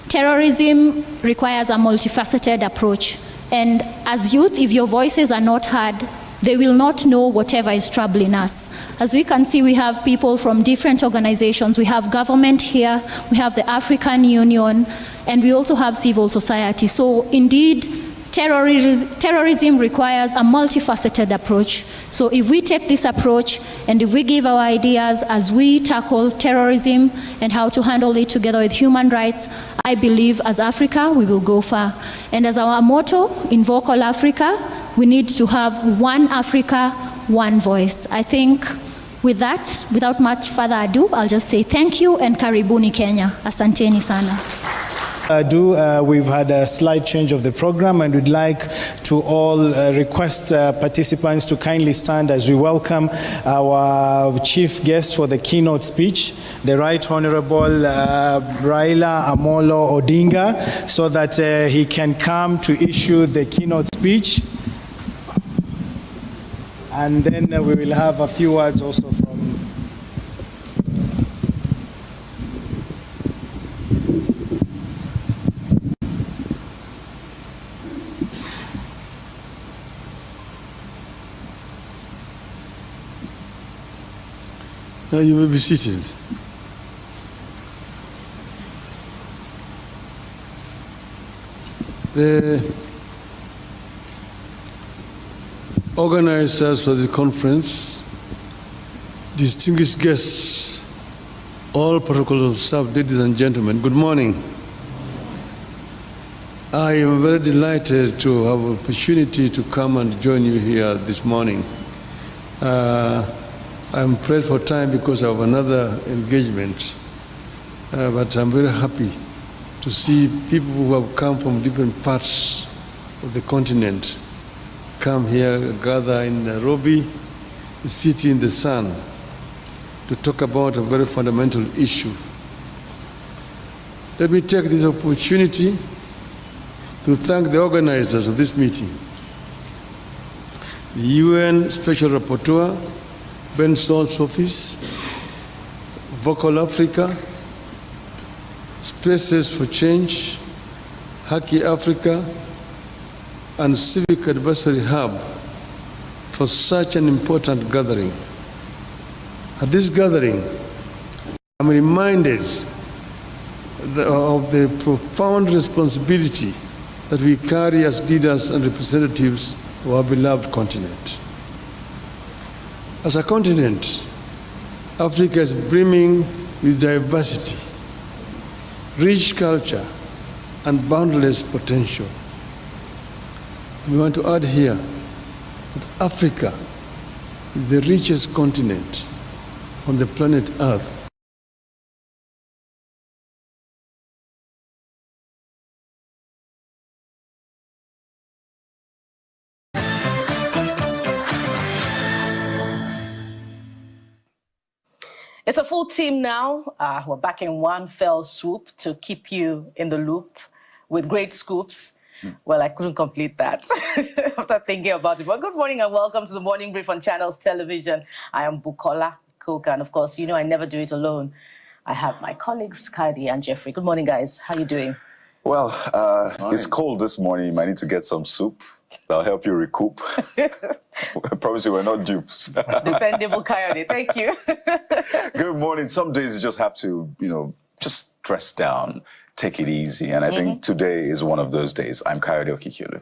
Terrorism requires a multifaceted approach. And as youth, if your voices are not heard, they will not know whatever is troubling us. As we can see, we have people from different organizations. We have government here, we have the African Union, and we also have civil society. So indeed, terrorism requires a multifaceted approach. So if we take this approach and if we give our ideas as we tackle terrorism and how to handle it together with human rights, I believe as Africa we will go far. And as our motto, Invoke All Africa, we need to have one Africa, one voice. I think with that, without much further ado, I'll just say thank you and karibuni Kenya. Asanteni sana. We've had a slight change of the program, and we'd like to all request participants to kindly stand as we welcome our chief guest for the keynote speech, the Right Honorable Raila Amolo Odinga, so that he can come to issue the keynote speech. And then we will have a few words also from Now you will be seated. The organizers of the conference, distinguished guests, all protocols observed, ladies and gentlemen, good morning. I am very delighted to have an opportunity to come and join you here this morning. I'm pressed for time because of another engagement, but I'm very happy to see people who have come from different parts of the continent come here, gather in Nairobi, the city in the sun, to talk about a very fundamental issue. Let me take this opportunity to thank the organizers of this meeting, the UN Special Rapporteur, Ben Saul's office, Vocal Africa, Spaces for Change, Haki Africa, and Civic Advisory Hub for such an important gathering. At this gathering, I'm reminded of the profound responsibility that we carry as leaders and representatives of our beloved continent. As a continent, Africa is brimming with diversity, rich culture, and boundless potential. We want to add here that Africa is the richest continent on the planet Earth. It's a full team now. We're back in one fell swoop to keep you in the loop with great scoops. Well, I couldn't complete that after thinking about it. But good morning and welcome to the Morning Brief on Channels Television. I am Bukola Cook, and of course, you know I never do it alone. I have my colleagues, Kylie and Jeffrey. Good morning, guys. How are you doing? Well, it's cold this morning. You might need to get some soup. That'll help you recoup. I promise you we're not dupes. Dependable Coyote, thank you. Good morning. Some days you just have to, just stress down, take it easy. And I think today is one of those days. I'm Coyote Okikulu.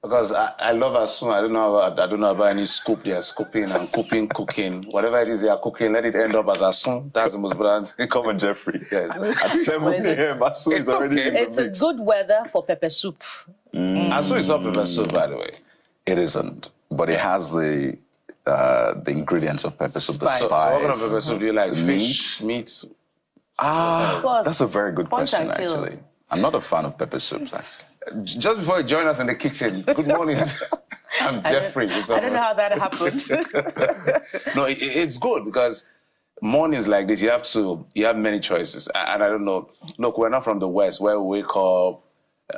Because I love Asun. I don't know about any scoop they are scooping and cooking. Whatever it is they are cooking, let it end up as Asun. That's the most brilliant. Come on, Jeffrey. Yeah. At 7 a.m., Asun is already in the mix. It's a good weather for pepper soup. Asun is not pepper soup, by the way. It isn't, but it has the ingredients of pepper soup. Spice. So what kind of pepper soup do you like? Fish, meat? That's a very good question, actually. I'm not a fan of pepper soups, actually. Just before you join us in the kitchen, good morning. I'm Jeffrey. I don't know how that happened. No, it's good because mornings like this, you have many choices. And I don't know, look, we're not from the West where we wake up,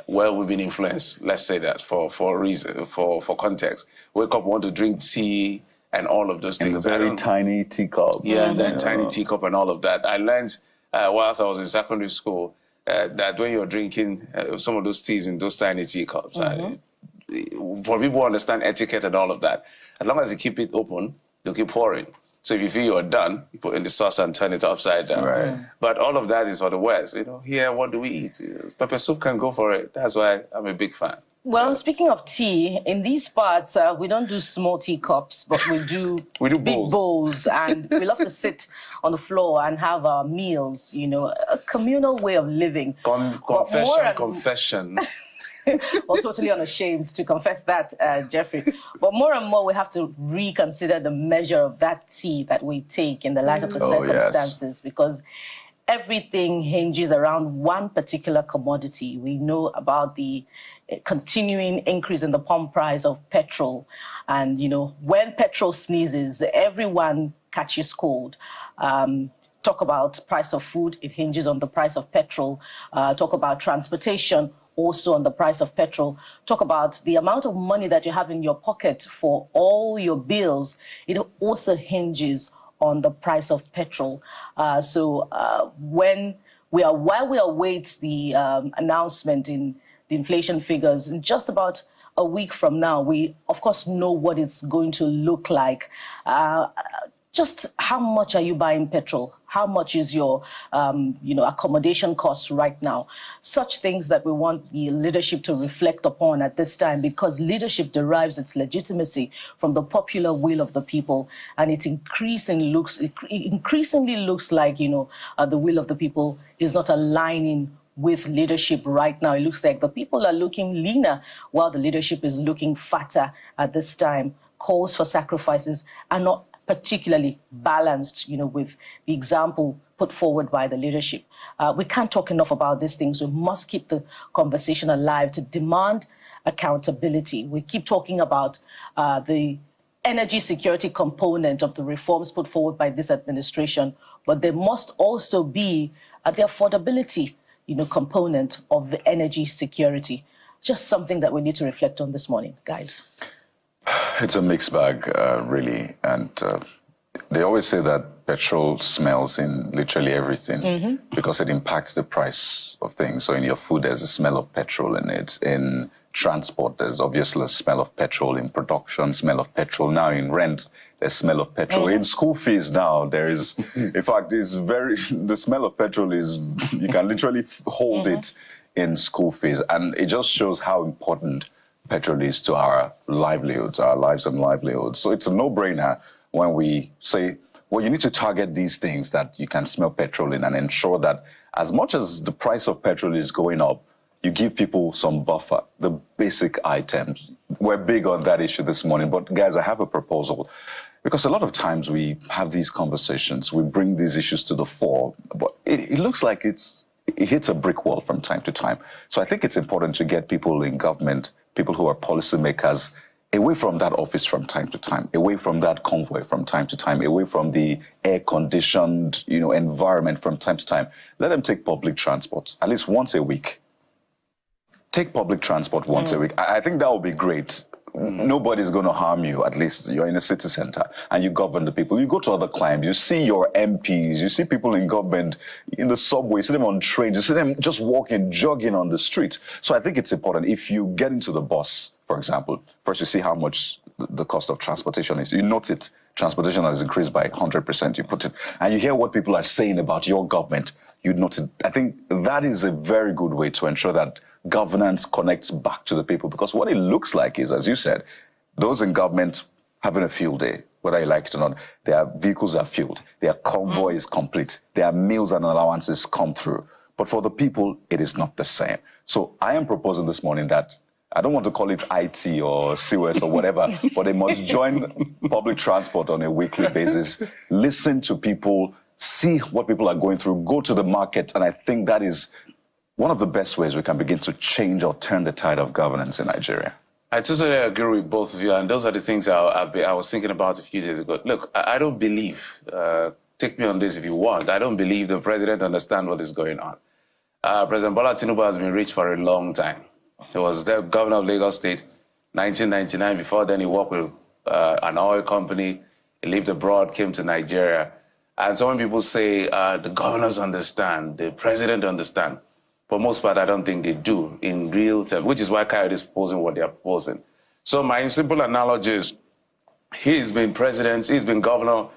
well, we've been influenced, let's say that for reason, for context. Wake up, want to drink tea and all of those things. In a very tiny teacup. Yeah, and that tiny teacup and all of that. I learned whilst I was in secondary school that when you're drinking some of those teas in those tiny teacups, for people who understand etiquette and all of that, as long as you keep it open, you'll keep pouring. So if you feel you're done, you put in the sauce and turn it upside down. Right. But all of that is for the West. You know, here, what do we eat? Pepper soup can go for it. That's why I'm a big fan. Well, speaking of tea, in these parts, we don't do small teacups, but we do big bowls. And we love to sit on the floor and have our meals, you know, a communal way of living. Confession. Well, totally unashamed to confess that, Jeffrey. But more and more, we have to reconsider the measure of that tea that we take in the light of the circumstances, because everything hinges around one particular commodity. We know about the continuing increase in the pump price of petrol. And, you know, when petrol sneezes, everyone catches cold. Talk about price of food, it hinges on the price of petrol. Talk about transportation, also on the price of petrol. Talk about the amount of money that you have in your pocket for all your bills. It also hinges on the price of petrol. While we await the announcement in the inflation figures, in just about a week from now, we of course know what it's going to look like. Just how much are you buying petrol? How much is your, accommodation costs right now? Such things that we want the leadership to reflect upon at this time, because leadership derives its legitimacy from the popular will of the people, and it increasingly looks like, the will of the people is not aligning with leadership right now. It looks like the people are looking leaner while the leadership is looking fatter at this time. Calls for sacrifices are not particularly balanced, with the example put forward by the leadership. We can't talk enough about these things. We must keep the conversation alive to demand accountability. We keep talking about the energy security component of the reforms put forward by this administration, but there must also be the affordability, component of the energy security. Just something that we need to reflect on this morning, guys. It's a mixed bag, really. And they always say that petrol smells in literally everything because it impacts the price of things. So in your food, there's a smell of petrol in it. In transport, there's obviously a smell of petrol. In production, smell of petrol. Now in rent, there's smell of petrol. In school fees now, there is, in fact, the smell of petrol is, you can literally hold it in school fees. And it just shows how important petrol is to our livelihoods, our lives and livelihoods. So it's a no-brainer when we say, well, you need to target these things that you can smell petrol in and ensure that as much as the price of petrol is going up, you give people some buffer, the basic items. We're big on that issue this morning, but guys, I have a proposal. Because a lot of times we have these conversations, we bring these issues to the fore, but it looks like it hits a brick wall from time to time. So I think it's important to get people in government, people who are policymakers, away from that office from time to time, away from that convoy from time to time, away from the air-conditioned, environment from time to time. Let them take public transport at least once a week. Take public transport once a week. I think that would be great. Nobody's going to harm you. At least you're in a city center and you govern the people. You go to other climes, you see your MPs, you see people in government in the subway, you see them on trains, you see them just walking, jogging on the street. So I think it's important. If you get into the bus, for example, first you see how much the cost of transportation is. You note it. Transportation has increased by 100%. You put it, and you hear what people are saying about your government. You note it. I think that is a very good way to ensure that governance connects back to the people, because what it looks like is, as you said, those in government having a field day, whether you like it or not, their vehicles are fueled, their convoy is complete, their meals and allowances come through. But for the people, it is not the same. So I am proposing this morning that, I don't want to call it IT or COS or whatever, but they must join public transport on a weekly basis, listen to people, see what people are going through, go to the market, and I think that is one of the best ways we can begin to change or turn the tide of governance in Nigeria. I totally agree with both of you, and those are the things I was thinking about a few days ago. Look, I don't believe, take me on this if you want, I don't believe the president understands what is going on. President Bola Tinubu has been rich for a long time. He was the governor of Lagos State, 1999. Before then, he worked with an oil company. He lived abroad, came to Nigeria. And so when people say the governors understand, the president understand, for most part, I don't think they do in real terms, which is why Kayode is proposing what they are proposing. So my simple analogy is, he's been president, he's been governor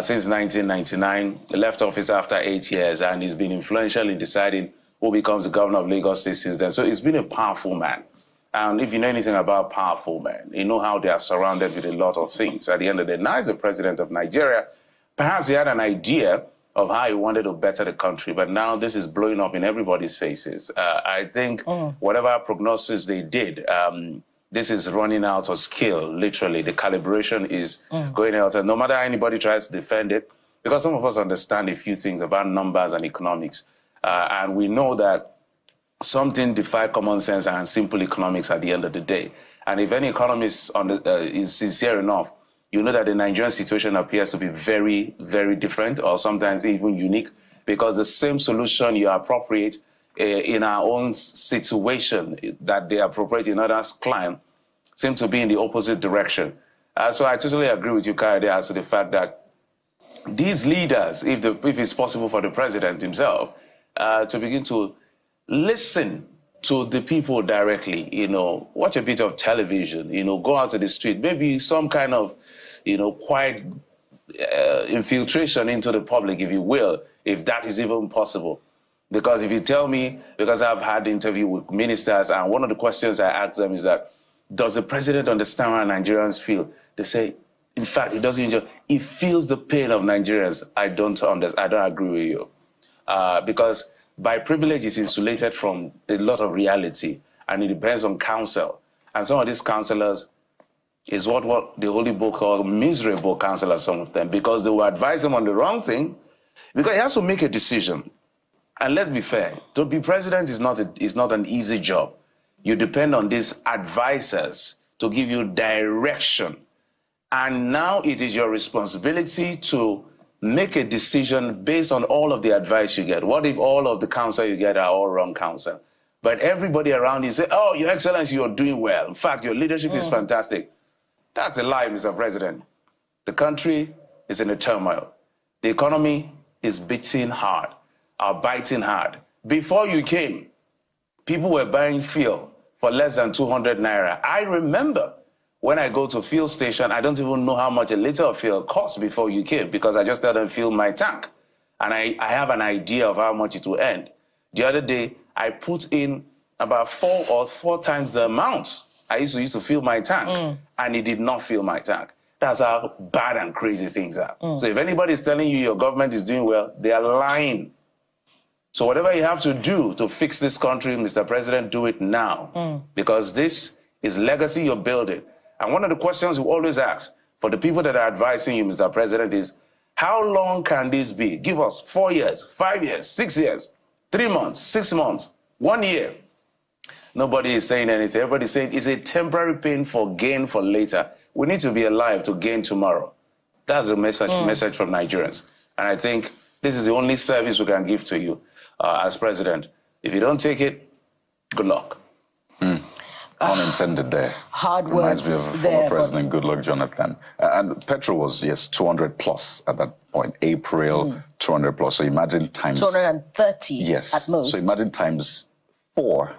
since 1999, left office after 8 years, and he's been influential in deciding who becomes the governor of Lagos State since then. So he's been a powerful man. And if you know anything about powerful men, you know how they are surrounded with a lot of things. At the end of the day, now he's the president of Nigeria. Perhaps he had an idea of how he wanted to better the country, but now this is blowing up in everybody's faces. I think whatever prognosis they did, this is running out of scale, literally. The calibration is going out. And no matter how anybody tries to defend it, because some of us understand a few things about numbers and economics, and we know that something defies common sense and simple economics at the end of the day. And if any economist is sincere enough, you know that the Nigerian situation appears to be very, very different, or sometimes even unique, because the same solution you appropriate in our own situation that they appropriate in others' climb seem to be in the opposite direction. So I totally agree with you, Kayode, as to the fact that these leaders, if it's possible for the president himself, to begin to listen to the people directly, watch a bit of television, go out to the street, maybe some kind of, quiet infiltration into the public, if you will, if that is even possible. Because if you tell me, because I've had interview with ministers, and one of the questions I ask them is that, does the president understand how Nigerians feel? They say, in fact, he doesn't enjoy, he feels the pain of Nigerians. I don't agree with you. Because by privilege is insulated from a lot of reality, and it depends on counsel. And some of these counselors is what the Holy Book called miserable counselors, some of them, because they will advise him on the wrong thing, because he has to make a decision. And let's be fair, to be president is not an easy job. You depend on these advisors to give you direction. And now it is your responsibility to make a decision based on all of the advice you get. What if all of the counsel you get are all wrong counsel? But everybody around you say, oh, Your Excellency, you're doing well. In fact, your leadership is fantastic. That's a lie, Mr. President. The country is in a turmoil. The economy is biting hard. Before you came, people were buying fuel for less than 200 naira. I remember when I go to fuel station, I don't even know how much a liter of fuel costs before you came, because I just tell them fill my tank. And I have an idea of how much it will end. The other day, I put in about four times the amount I used to fill my tank, and it did not fill my tank. That's how bad and crazy things are. So if anybody is telling you your government is doing well, they are lying. So whatever you have to do to fix this country, Mr. President, do it now. Because this is legacy you're building. And one of the questions we always ask for the people that are advising you, Mr. President, is how long can this be? Give us 4 years, 5 years, 6 years, 3 months, 6 months, 1 year. Nobody is saying anything. Everybody's saying it's a temporary pain for gain for later. We need to be alive to gain tomorrow. That's the message from Nigerians. And I think this is the only service we can give to you as president. If you don't take it, good luck. Unintended there. Hard Reminds words me of there. former President Goodluck Jonathan. And petrol was, yes, 200 plus at that point. April, 200 plus. So imagine times... 230 yes. at most. So imagine times 4,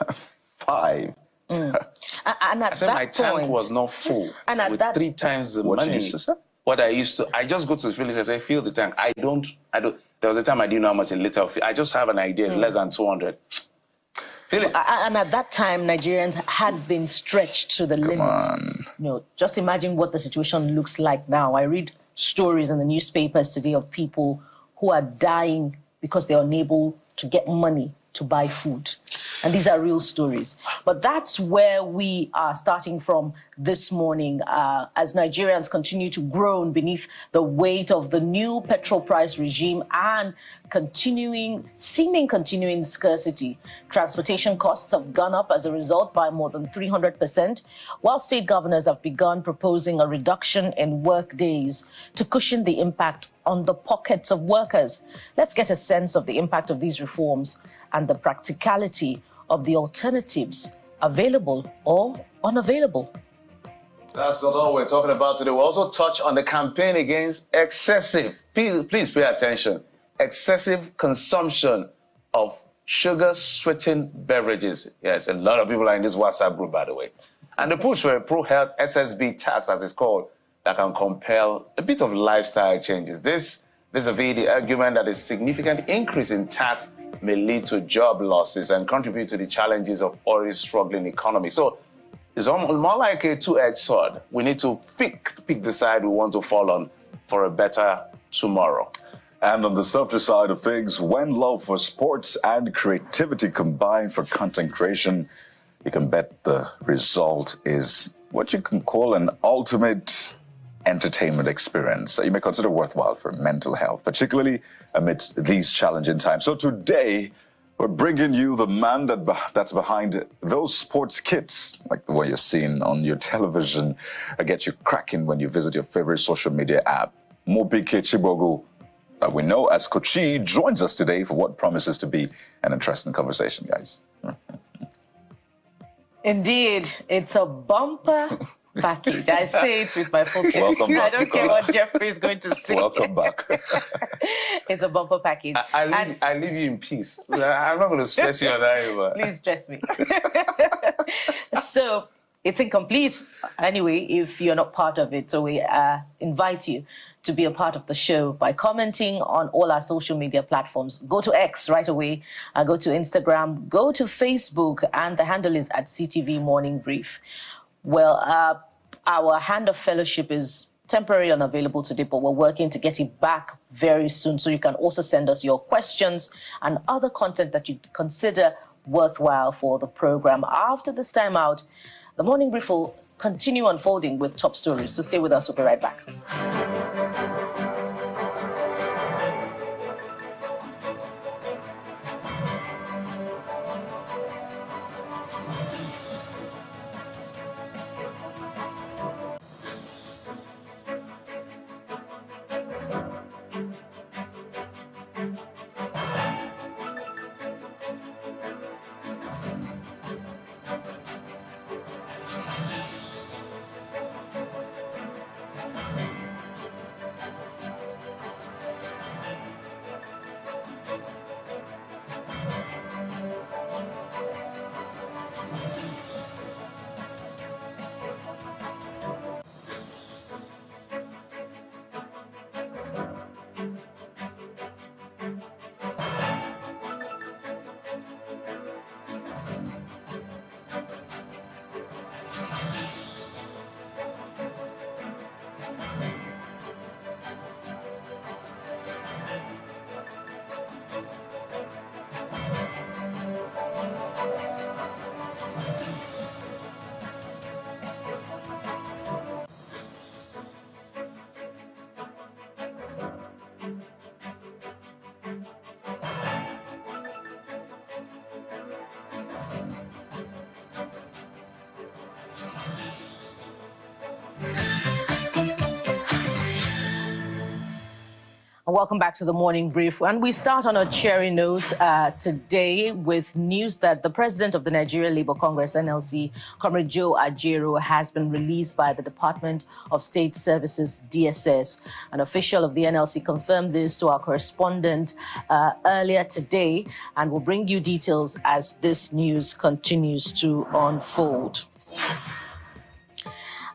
5. And at I said that my tank point, was not full. And at with that 3 times the What you money. used to say? What I used to, I just go to the filling station and say, fill the tank. I don't, there was a time I didn't know how much a liter of fuel. I just have an idea, it's less than 200. Fill it. And at that time, Nigerians had been stretched to the limit. Just imagine what the situation looks like now. I read stories in the newspapers today of people who are dying because they're unable to get money to buy food. And these are real stories. But that's where we are starting from this morning as Nigerians continue to groan beneath the weight of the new petrol price regime and seeming continuing scarcity. Transportation costs have gone up as a result by more than 300%, while state governors have begun proposing a reduction in work days to cushion the impact on the pockets of workers. Let's get a sense of the impact of these reforms and the practicality of the alternatives available or unavailable. That's not all we're talking about today. We'll also touch on the campaign against excessive, please pay attention, excessive consumption of sugar-sweetened beverages. Yes, a lot of people are in this WhatsApp group, by the way. And the push for a pro-health SSB tax, as it's called, that can compel a bit of lifestyle changes. This vis-a-vis the argument that a significant increase in tax may lead to job losses and contribute to the challenges of already struggling economy. So it's more like a two-edged sword. We need to pick the side we want to fall on for a better tomorrow. And on the softer side of things, when love for sports and creativity combine for content creation, you can bet the result is what you can call an ultimate entertainment experience that you may consider worthwhile for mental health, particularly amidst these challenging times. So today, we're bringing you the man that's behind those sports kits, like the one you're seeing on your television, that get you cracking when you visit your favorite social media app. Mobike Chibogu, we know as Kochi, joins us today for what promises to be an interesting conversation, guys. Indeed, it's a bumper package. I say it with my full chest. Welcome back. I don't care what Jeffrey is going to say. Welcome back. It's a bumper package. I leave you in peace. I'm not going to stress you on that anymore. Please stress me. So it's incomplete anyway if you're not part of it. So we invite you to be a part of the show by commenting on all our social media platforms. Go to X right away, go to Instagram, go to Facebook, and the handle is at CTV Morning Brief. Well, our hand of fellowship is temporarily unavailable today, but we're working to get it back very soon. So you can also send us your questions and other content that you consider worthwhile for the program. After this time out, the Morning Brief will continue unfolding with top stories. So stay with us. We'll be right back. Welcome back to the Morning Brief. And we start on a cheery note today with news that the president of the Nigeria Labour Congress, NLC, Comrade Joe Ajero, has been released by the Department of State Services, DSS. An official of the NLC confirmed this to our correspondent earlier today, and will bring you details as this news continues to unfold.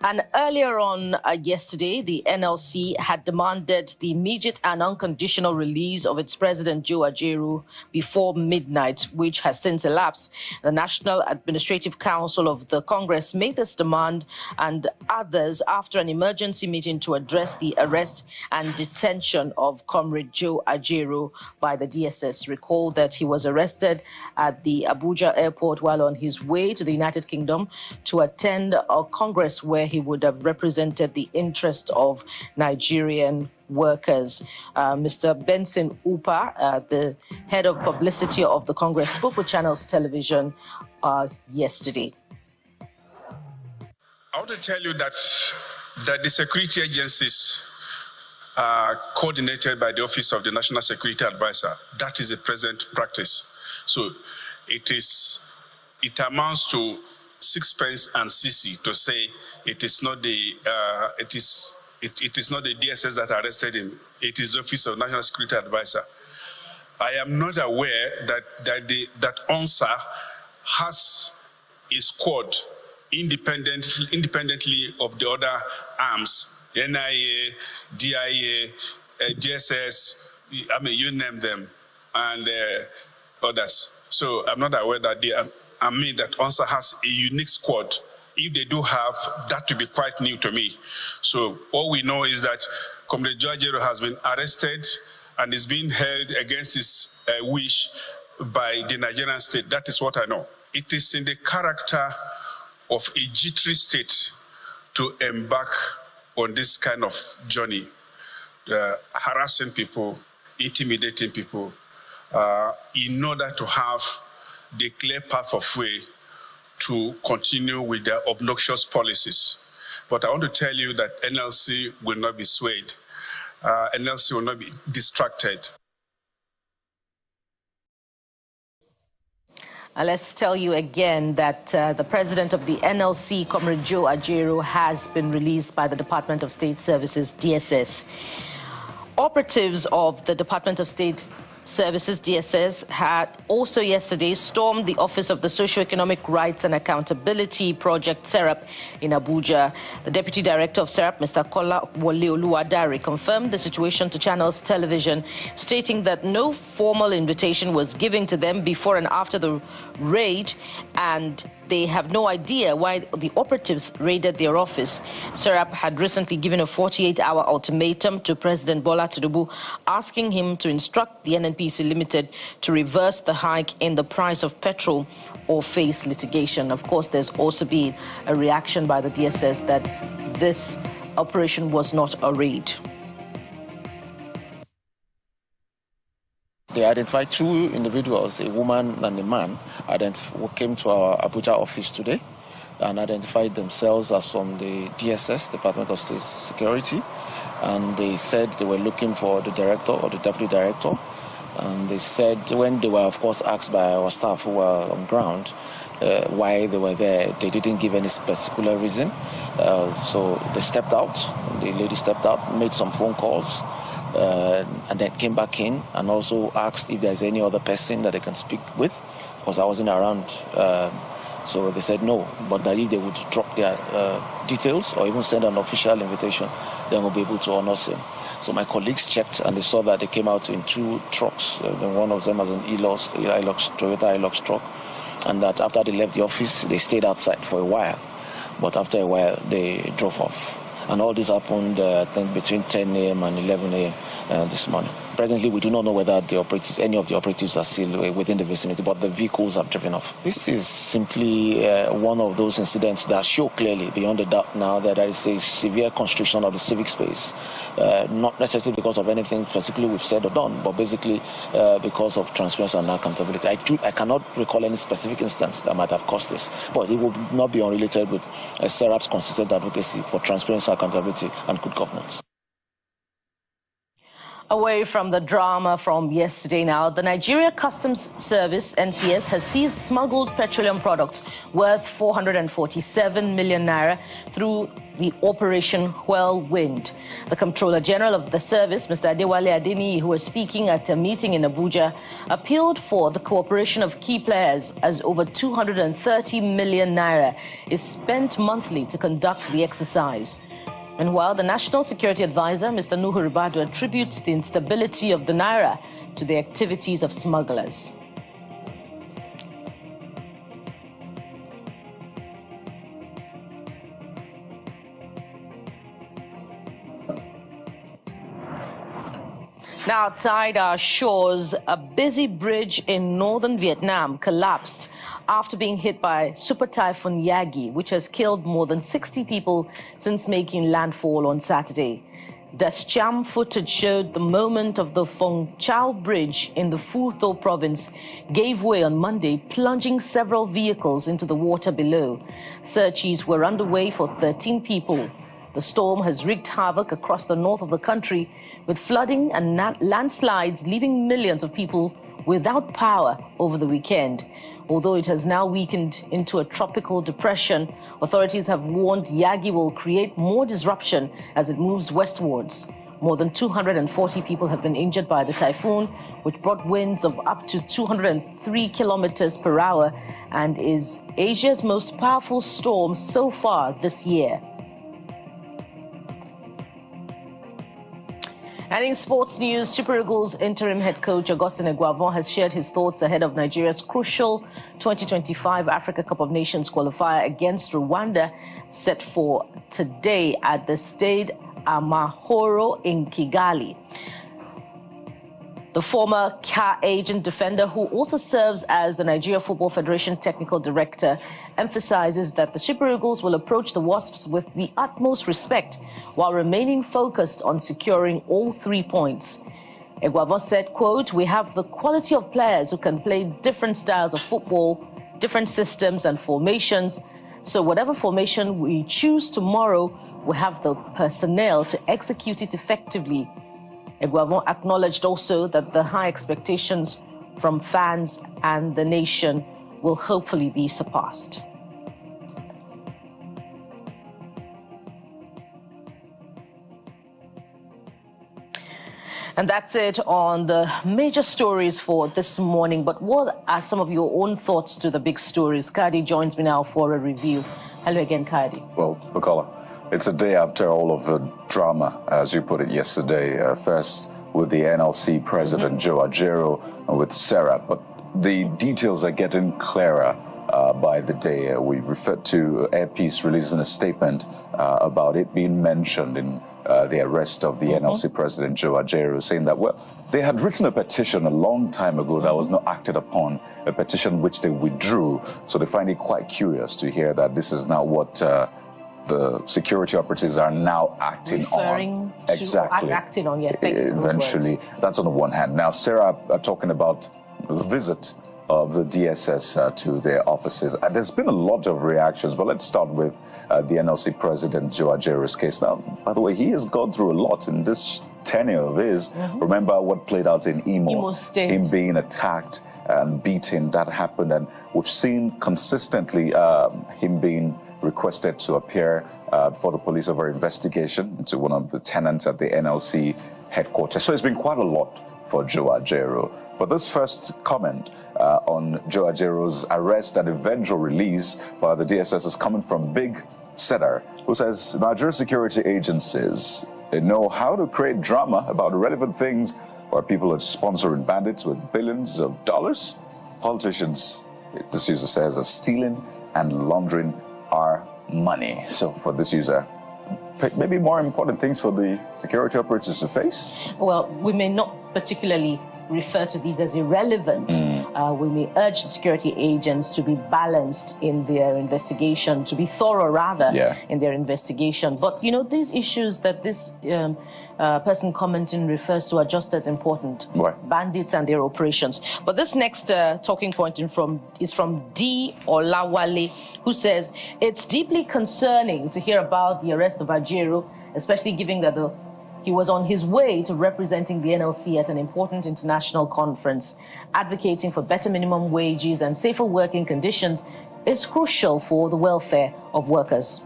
And earlier on yesterday, the NLC had demanded the immediate and unconditional release of its president, Joe Ajaero, before midnight, which has since elapsed. The National Administrative Council of the Congress made this demand and others after an emergency meeting to address the arrest and detention of Comrade Joe Ajaero by the DSS. Recall that he was arrested at the Abuja airport while on his way to the United Kingdom to attend a Congress where he would have represented the interest of Nigerian workers. Mr. Benson Upa, the head of publicity of the Congress, spoke with Channels Television yesterday. I want to tell you that the security agencies are coordinated by the Office of the National Security Advisor. That is the present practice. So it amounts to sixpence and CC to say it is not the it is not the DSS that arrested him. It is the Office of National Security Advisor. I am not aware that ONSA has a squad independently of the other arms, NIA, DIA, DSS. I mean, you name them, and others. So I'm not aware that that ONSA has a unique squad. If they do have, that to be quite new to me. So all we know is that Comrade Joe Ajaero has been arrested and is being held against his wish by the Nigerian state. That is what I know. It is in the character of a jittery state to embark on this kind of journey, harassing people, intimidating people, in order to have the clear path of way to continue with their obnoxious policies. But I want to tell you that NLC will not be swayed. NLC will not be distracted. Let's tell you again that the president of the NLC, Comrade Joe Ajaero, has been released by the Department of State Services, DSS. Operatives of the Department of State Services, DSS, had also yesterday stormed the Office of the Socio-Economic Rights and Accountability Project, SERAP, in Abuja. The Deputy Director of SERAP, Mr. Kola Wole Oluwadare, confirmed the situation to Channels Television, stating that no formal invitation was given to them before and after the raid, and they have no idea why the operatives raided their office. SERAP had recently given a 48-hour ultimatum to President Bola Tinubu, asking him to instruct the NNPC Limited to reverse the hike in the price of petrol or face litigation. Of course, there's also been a reaction by the DSS that this operation was not a raid. They identified two individuals, a woman and a man, who came to our Abuja office today and identified themselves as from the DSS, Department of State Security. And they said they were looking for the director or the deputy director. And they said when they were, of course, asked by our staff who were on ground why they were there, they didn't give any particular reason. So they stepped out. The lady stepped out, made some phone calls, and then came back in and also asked if there's any other person that they can speak with, because I wasn't around. So they said no, but that if they would drop their details or even send an official invitation, then we'll be able to honor them. So my colleagues checked and they saw that they came out in two trucks. One of them was an Toyota Hilux truck, and that after they left the office, they stayed outside for a while. But after a while, they drove off. And all this happened, I think, between 10 a.m. and 11 a.m. This morning. Presently, we do not know whether any of the operatives are still within the vicinity, but the vehicles have driven off. This is simply one of those incidents that show clearly, beyond a doubt now, that there is a severe constriction of the civic space. Not necessarily because of anything specifically we've said or done, but basically because of transparency and accountability. I cannot recall any specific instance that might have caused this, but it will not be unrelated with SERAP's consistent advocacy for transparency, accountability, and good governance. Away from the drama from yesterday now, the Nigeria Customs Service, NCS, has seized smuggled petroleum products worth 447 million naira through the Operation Whirlwind. The Comptroller General of the service, Mr. Adewale Adeniyi, who was speaking at a meeting in Abuja, appealed for the cooperation of key players as over 230 million naira is spent monthly to conduct the exercise. And while the National Security Advisor, Mr. Nuhu Ribadu, attributes the instability of the naira to the activities of smugglers. Now, outside our shores, a busy bridge in northern Vietnam collapsed after being hit by Super Typhoon Yagi, which has killed more than 60 people since making landfall on Saturday. Dascham footage showed the moment of the Phong Chau Bridge in the Phu Tho province gave way on Monday, plunging several vehicles into the water below. Searches were underway for 13 people. The storm has wreaked havoc across the north of the country, with flooding and landslides leaving millions of people without power over the weekend. Although it has now weakened into a tropical depression, authorities have warned Yagi will create more disruption as it moves westwards. More than 240 people have been injured by the typhoon, which brought winds of up to 203 kilometers per hour and is Asia's most powerful storm so far this year. And in sports news, Super Eagles interim head coach Augustin Eguavon has shared his thoughts ahead of Nigeria's crucial 2025 Africa Cup of Nations qualifier against Rwanda, set for today at the Stade Amahoro in Kigali. The former CAR agent defender, who also serves as the Nigeria Football Federation Technical Director, emphasizes that the Super Eagles will approach the Wasps with the utmost respect while remaining focused on securing all 3 points. Eguavon said, quote, "We have the quality of players who can play different styles of football, different systems and formations. So whatever formation we choose tomorrow, we have the personnel to execute it effectively." Eguavon acknowledged also that the high expectations from fans and the nation will hopefully be surpassed. And that's it on the major stories for this morning. But what are some of your own thoughts to the big stories? Kadi joins me now for a review. Hello again, Kadi. Well, Bukola, it's a day after all of the drama, as you put it yesterday. First with the NLC president, Joe Ajaero, and with Sarah. But the details are getting clearer by the day. We referred to Air Peace releasing a statement about it being mentioned in the arrest of the NLC president, Joe Ajaero, saying that, well, they had written a petition a long time ago that was not acted upon, a petition which they withdrew. So they find it quite curious to hear that this is now what the security operatives are now acting on. Exactly. Acting on, yeah. Thank you. Eventually, that's on the one hand. Now, Sarah talking about the visit of the DSS to their offices. There's been a lot of reactions, but let's start with the NLC president, Joe Ajaero's case. Now, by the way, he has gone through a lot in this tenure of his. Remember what played out in Imo State. Him being attacked and beaten, that happened. And we've seen consistently him being requested to appear for the police over investigation into one of the tenants at the NLC headquarters. So it's been quite a lot for Joe Ajaero. But this first comment on Joe Ajaero's arrest and eventual release by the DSS is coming from Big Setter, who says Nigeria security agencies know how to create drama about irrelevant things, where people are sponsoring bandits with billions of dollars. Politicians, this user says, are stealing and laundering our money. So for this user, maybe more important things for the security operators to face? Well, we may not particularly refer to these as irrelevant. We may urge the security agents to be balanced in their investigation, to be thorough rather in their investigation. But, you know, these issues that this person commenting refers to are just as important. Bandits and their operations. But this next talking point is from D. Olawale, who says, it's deeply concerning to hear about the arrest of Ajaero, especially given that the He was on his way to representing the NLC at an important international conference. Advocating for better minimum wages and safer working conditions is crucial for the welfare of workers.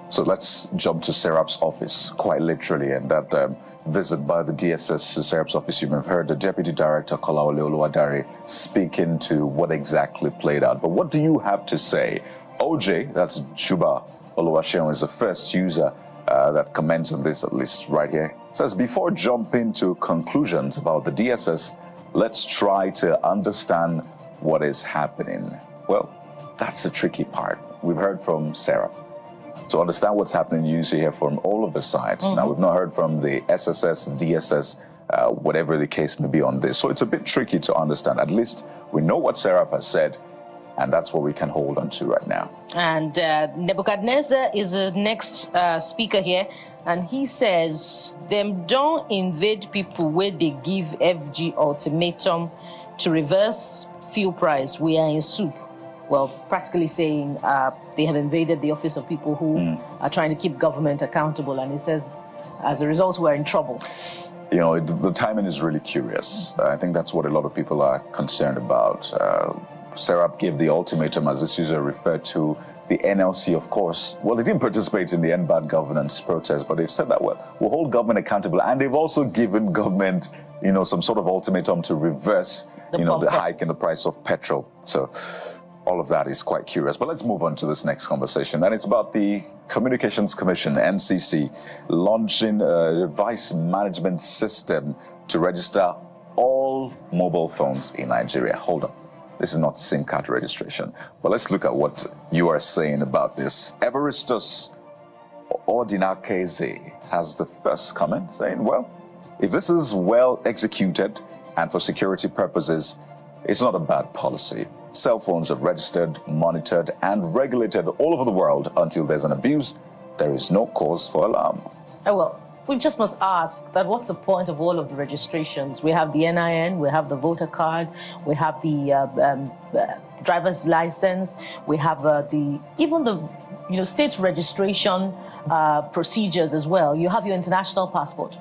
So let's jump to Serap's office, quite literally, and that visit by the DSS to Serap's office. You may have heard the Deputy Director, Kolawole Oluwadare, speaking to what exactly played out. But what do you have to say? OJ, that's Juba Oluwaseun, is the first user that comments on this, at least right here. Says, before jumping to conclusions about the DSS, let's try to understand what is happening. Well, that's the tricky part. We've heard from Sarah. To understand what's happening, you usually hear from all of the sides. Now, we've not heard from the SSS, DSS, whatever the case may be on this. So it's a bit tricky to understand. At least we know what Sarah has said, and that's what we can hold on to right now. And Nebuchadnezzar is the next speaker here, and he says, them don't invade people where they give FG ultimatum to reverse fuel price. We are in soup. Well, practically saying they have invaded the office of people who are trying to keep government accountable. And he says, as a result, we're in trouble. You know, the timing is really curious. I think that's what a lot of people are concerned about. Serap gave the ultimatum, as this user referred to, the NLC, of course. Well, they didn't participate in the End Bad Governance protest, but they've said that, well, we'll hold government accountable. And they've also given government, you know, some sort of ultimatum to reverse, the hike in the price of petrol. So all of that is quite curious. But let's move on to this next conversation. And it's about the Communications Commission, NCC, launching a device management system to register all mobile phones in Nigeria. Hold on. This is not SIM card registration. But let's look at what you are saying about this. Everestus Ordinakeze has the first comment saying, well, if this is well executed and for security purposes, it's not a bad policy. Cell phones are registered, monitored, and regulated all over the world. Until there's an abuse, there is no cause for alarm. Oh, well, we just must ask that what's the point of all of the registrations? We have the NIN, we have the voter card, we have the driver's license, we have even the state registration procedures as well. You have your international passport.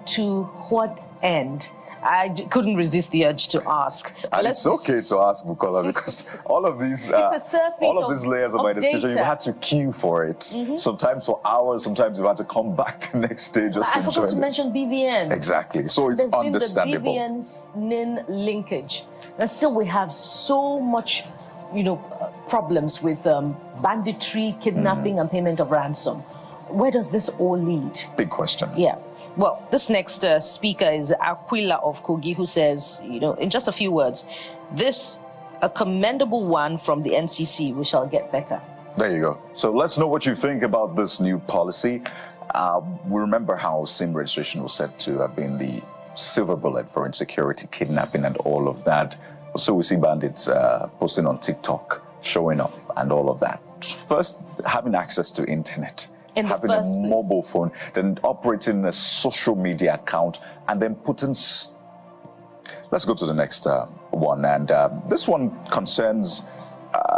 To what end? I couldn't resist the urge to ask. And it's okay to ask, Bukola, because all of these layers of identification, you had to queue for it. Sometimes for hours, sometimes you had to come back the next day just to I forgot to mention BVN. Exactly. So it's understandable. There's been the BVN-NIN linkage. And still we have so much, problems with banditry, kidnapping, and payment of ransom. Where does this all lead? Big question. Yeah. Well, this next speaker is Aquila of Kogi, who says, in just a few words, this a commendable one from the NCC. We shall get better. There you go. So let's know what you think about this new policy. We remember how SIM registration was said to have been the silver bullet for insecurity, kidnapping, and all of that. So we see bandits posting on TikTok, showing off, and all of that. First, having access to internet. Having a mobile phone, then operating a social media account, and then putting... Let's go to the next one. And this one concerns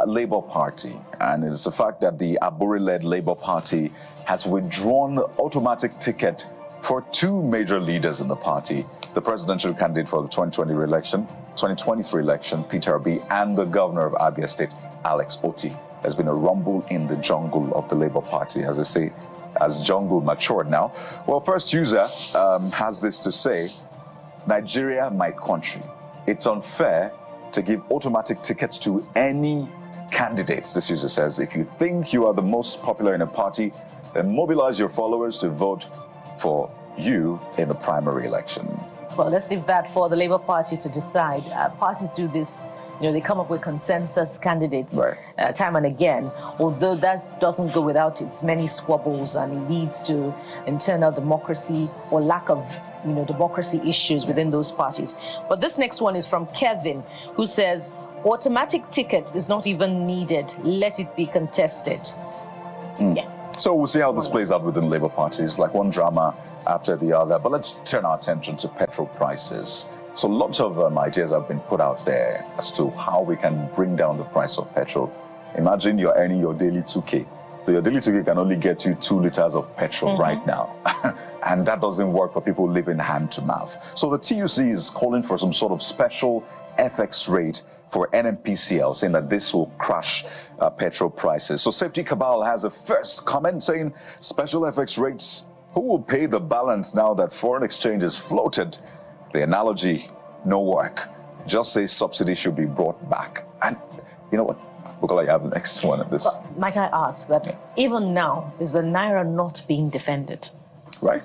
Labour Party. And it's the fact that the Aburi-led Labour Party has withdrawn the automatic ticket for two major leaders in the party, the presidential candidate for the 2023 election, Peter Obi, and the governor of Abia State, Alex Otti. There's been a rumble in the jungle of the Labour Party, as they say, as jungle matured now. Well, first user has this to say, Nigeria, my country. It's unfair to give automatic tickets to any candidates, this user says. If you think you are the most popular in a party, then mobilize your followers to vote for you in the primary election. Well, let's leave that for the Labour Party to decide. Parties do this. They come up with consensus candidates time and again, although that doesn't go without its many squabbles, and it leads to internal democracy or lack of democracy issues within those parties. But this next one is from Kevin, who says, automatic ticket is not even needed. Let it be contested. Yeah. So we'll see how this plays out within Labour parties, like one drama after the other. But let's turn our attention to petrol prices. So lots of ideas have been put out there as to how we can bring down the price of petrol. Imagine you're earning your daily 2K So your daily ticket can only get you 2 liters of petrol right now. And that doesn't work for people living hand to mouth. So the TUC is calling for some sort of special FX rate for NMPCL, saying that this will crush petrol prices. So Safety Cabal has a first comment saying special FX rates. Who will pay the balance now that foreign exchange is floated? The analogy, no work. Just say subsidy should be brought back. And you know what? Bukola, you have the next one of this. But might I ask that even now, is the Naira not being defended? Right.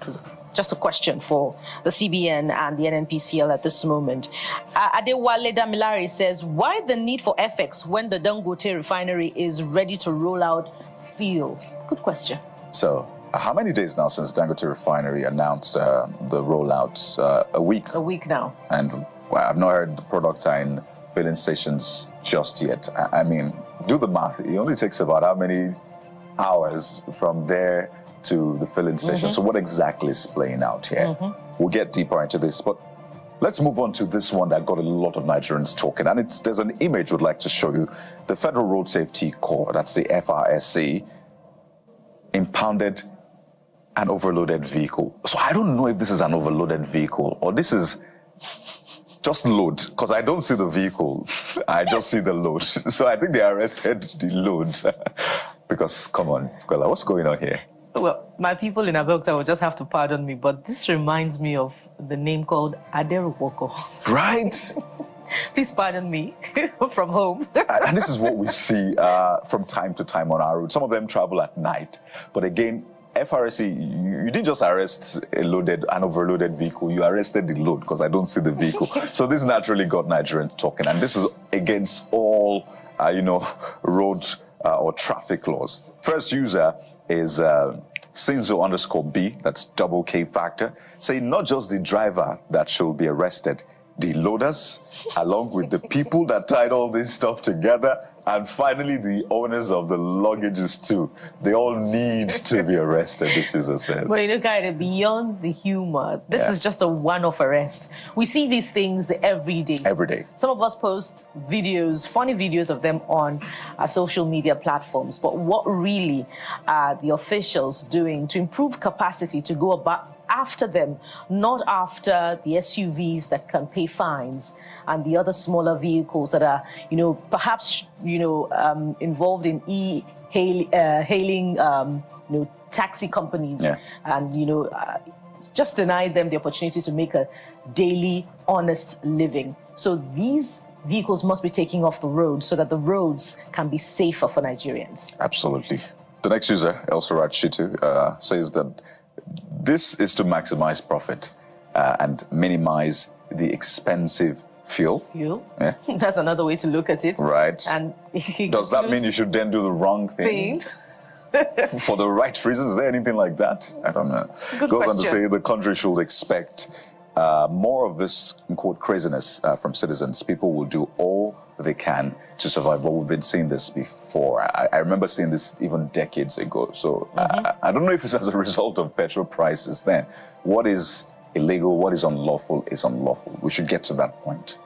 Just a question for the CBN and the NNPCL at this moment. Adewale Damilare says, why the need for FX when the Dangote refinery is ready to roll out fuel? Good question. So, how many days now since Dangote refinery announced the rollout? A week? A week now. And well, I've not heard the products are in filling stations just yet. I mean, do the math. It only takes about how many hours from there to the filling station. So what exactly is playing out here? We'll get deeper into this, but let's move on to this one that got a lot of Nigerians talking. And there's an image we'd like to show you. The Federal Road Safety Corps, that's the FRSC, impounded an overloaded vehicle. So I don't know if this is an overloaded vehicle or this is just load, because I don't see the vehicle. I just see the load. So I think they arrested the load. Because, come on, Kola, what's going on here? Well, my people in Abeokuta will just have to pardon me, but this reminds me of the name called Aderuboko. Right? Please pardon me from home. And this is what we see from time to time on our road. Some of them travel at night. But again, FRSC, you didn't just arrest an overloaded vehicle, you arrested the load, because I don't see the vehicle. So this naturally got Nigerians talking. And this is against all, road or traffic laws. First user is Sinzo_B, that's double K factor, saying not just the driver that should be arrested, the loaders, along with the people that tied all this stuff together, and finally the owners of the luggages too. They all need to be arrested, this user says. But you know, kind of beyond the humor, this is just a one-off arrest. We see these things every day. Every day. Some of us post videos, funny videos of them on our social media platforms. But what really are the officials doing to improve capacity to go about after them, not after the SUVs that can pay fines and the other smaller vehicles that are, perhaps, involved in hailing, taxi companies, and, just deny them the opportunity to make a daily honest living. So these vehicles must be taken off the road so that the roads can be safer for Nigerians. Absolutely. The next user, Elsarat Shitu, says that this is to maximize profit and minimize the expensive fuel. Fuel? Yeah. That's another way to look at it. Right. And does that mean you should then do the wrong thing? For the right reasons? Is there anything like that? I don't know. Good Goes question. on to say the country should expect more of this, quote, craziness from citizens. People will do all they can to survive. But we've been seeing this before. I remember seeing this even decades ago. So I don't know if it's as a result of petrol prices then. What is illegal, what is unlawful is unlawful. We should get to that point.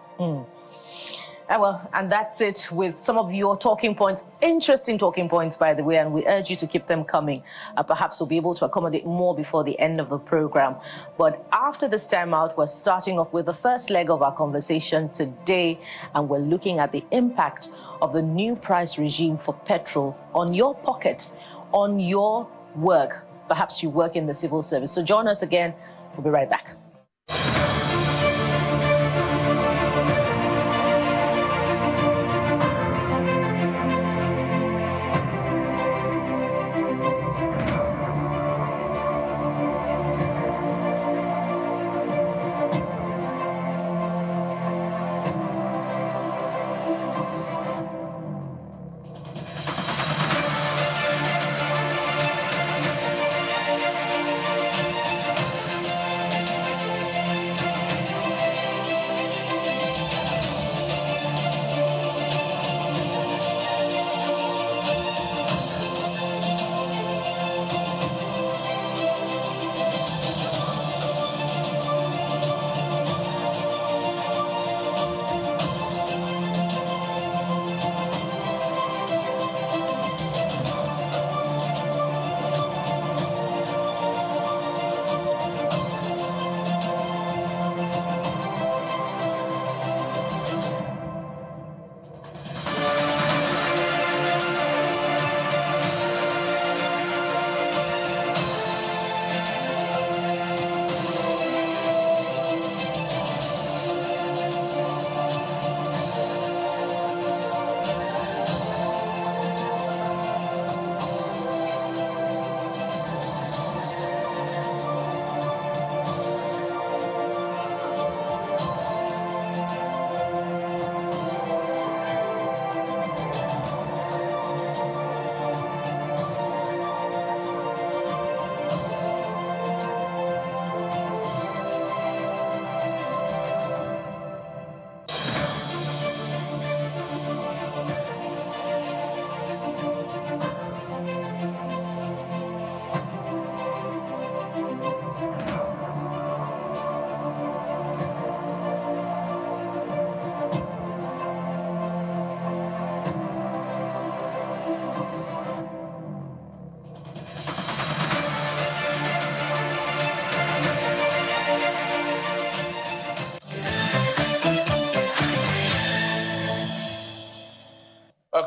Well, and that's it with some of your talking points, interesting talking points, by the way, and we urge you to keep them coming. Perhaps we'll be able to accommodate more before the end of the program. But after this time out, we're starting off with the first leg of our conversation today, and we're looking at the impact of the new price regime for petrol on your pocket, on your work. Perhaps you work in the civil service. So join us again. We'll be right back.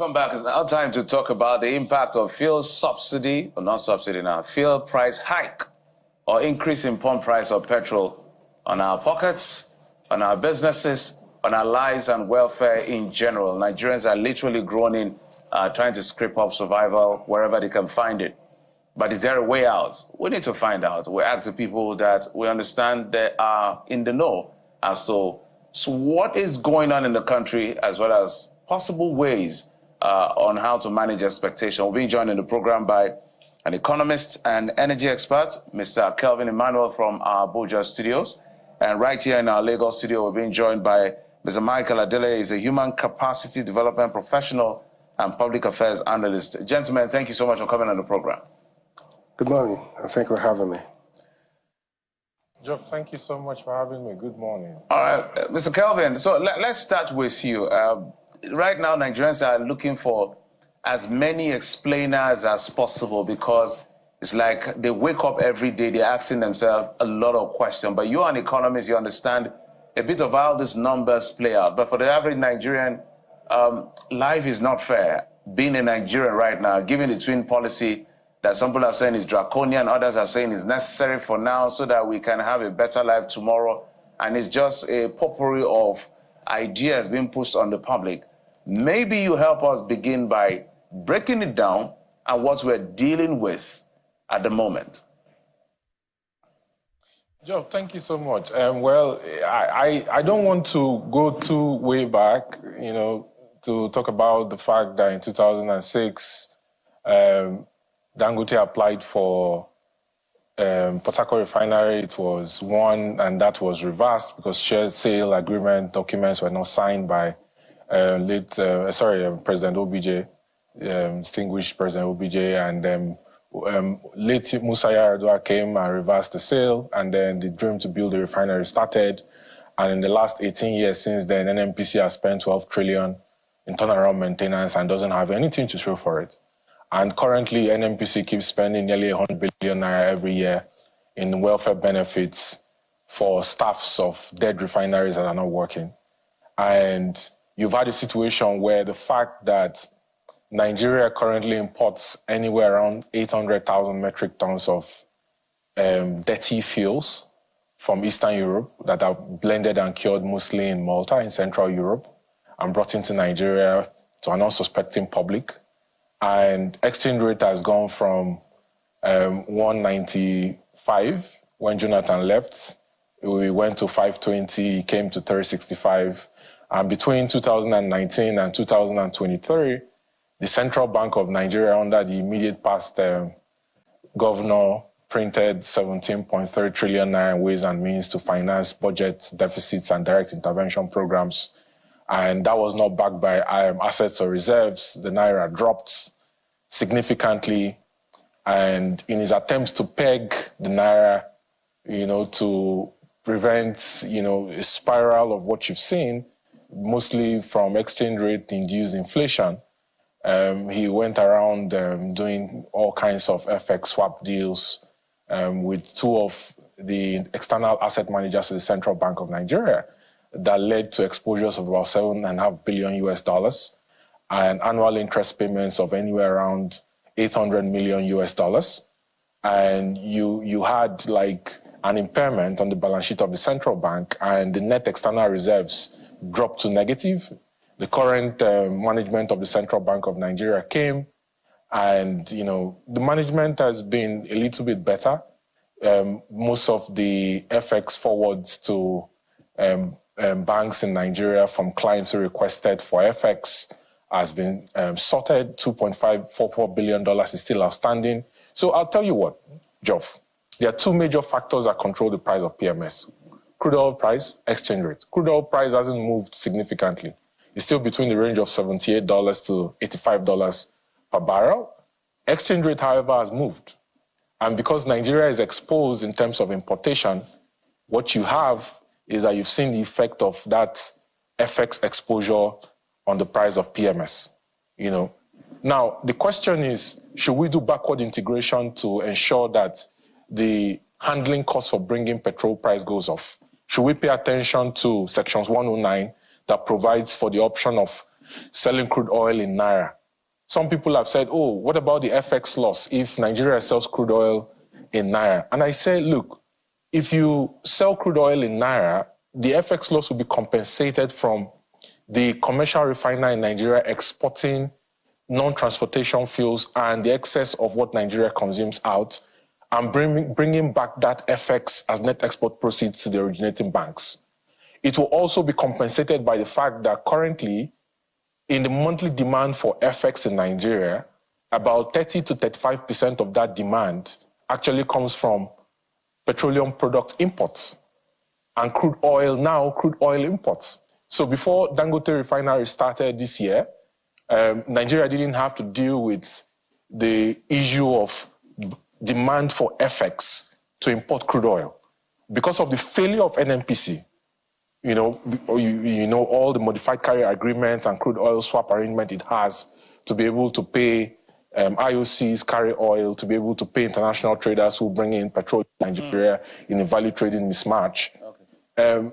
welcome back. It's now time to talk about the impact of fuel subsidy, or not subsidy now, fuel price hike or increase in pump price of petrol on our pockets, on our businesses, on our lives and welfare in general. Nigerians are literally groaning, trying to scrape up survival wherever they can find it. But is there a way out? We need to find out. We ask the people that we understand they are in the know as to what is going on in the country, as well as possible ways on how to manage expectation. We're being joined in the program by an economist and energy expert, Mr. Kelvin Emmanuel from our Abuja studios. And right here in our Lagos studio, we're being joined by Mr. Michael Adele. He's a human capacity development professional and public affairs analyst. Gentlemen, thank you so much for coming on the program. Good morning, and thank you for having me. Job, thank you so much for having me. Good morning. All right, Mr. Kelvin, so let's start with you. Right now, Nigerians are looking for as many explainers as possible, because it's like they wake up every day, they're asking themselves a lot of questions. But you're an economist, you understand a bit of how these numbers play out. But for the average Nigerian, life is not fair. Being a Nigerian right now, given the twin policy that some people are saying is draconian, others are saying is necessary for now so that we can have a better life tomorrow. And it's just a potpourri of ideas being pushed on the public. Maybe you help us begin by breaking it down and what we're dealing with at the moment. Joe, thank you so much. Well, I don't want to go too way back, to talk about the fact that in 2006, Dangote applied for Port Harcourt refinery. It was won, and that was reversed because share sale agreement documents were not signed by President OBJ, distinguished President OBJ, and late Musa Yar'Adua came and reversed the sale, and then the dream to build the refinery started. And in the last 18 years since then, NNPC has spent 12 trillion in turnaround maintenance and doesn't have anything to show for it. And currently, NNPC keeps spending nearly 100 billion naira every year in welfare benefits for staffs of dead refineries that are not working. And you've had a situation where the fact that Nigeria currently imports anywhere around 800,000 metric tons of dirty fuels from Eastern Europe that are blended and cured mostly in Malta, in Central Europe, and brought into Nigeria to an unsuspecting public. And exchange rate has gone from 195 when Jonathan left. We went to 520, came to 365. And between 2019 and 2023, the Central Bank of Nigeria, under the immediate past governor, printed 17.3 trillion naira in ways and means to finance budget deficits and direct intervention programs. And that was not backed by assets or reserves. The naira dropped significantly. And in his attempts to peg the naira, to prevent, a spiral of what you've seen, mostly from exchange rate induced inflation, he went around doing all kinds of FX swap deals with two of the external asset managers of the Central Bank of Nigeria that led to exposures of about $7.5 billion and annual interest payments of anywhere around $800 million. And you had like an impairment on the balance sheet of the central bank, and the net external reserves dropped to negative. The current management of the Central Bank of Nigeria came, and the management has been a little bit better. Most of the FX forwards to banks in Nigeria from clients who requested for FX has been sorted. $2.544 billion is still outstanding. So I'll tell you what, Geoff, there are two major factors that control the price of PMS: crude oil price, exchange rate. Crude oil price hasn't moved significantly. It's still between the range of $78 to $85 per barrel. Exchange rate, however, has moved. And because Nigeria is exposed in terms of importation, what you have is that you've seen the effect of that FX exposure on the price of PMS. Now, the question is, should we do backward integration to ensure that the handling cost for bringing petrol price goes off? Should we pay attention to sections 109 that provides for the option of selling crude oil in Naira. Some people have said, oh, what about the FX loss if Nigeria sells crude oil in Naira? And I say, look, if you sell crude oil in Naira, the FX loss will be compensated from the commercial refiner in Nigeria exporting non-transportation fuels and the excess of what Nigeria consumes out, and bringing back that FX as net export proceeds to the originating banks. It will also be compensated by the fact that currently, in the monthly demand for FX in Nigeria, about 30 to 35% of that demand actually comes from petroleum product imports and crude oil imports. So before Dangote refinery started this year, Nigeria didn't have to deal with the issue of demand for FX to import crude oil. Because of the failure of NNPC, you know all the modified carrier agreements and crude oil swap arrangement it has to be able to pay IOCs carry oil, to be able to pay international traders who bring in petrol to Nigeria in a value trading mismatch. Okay.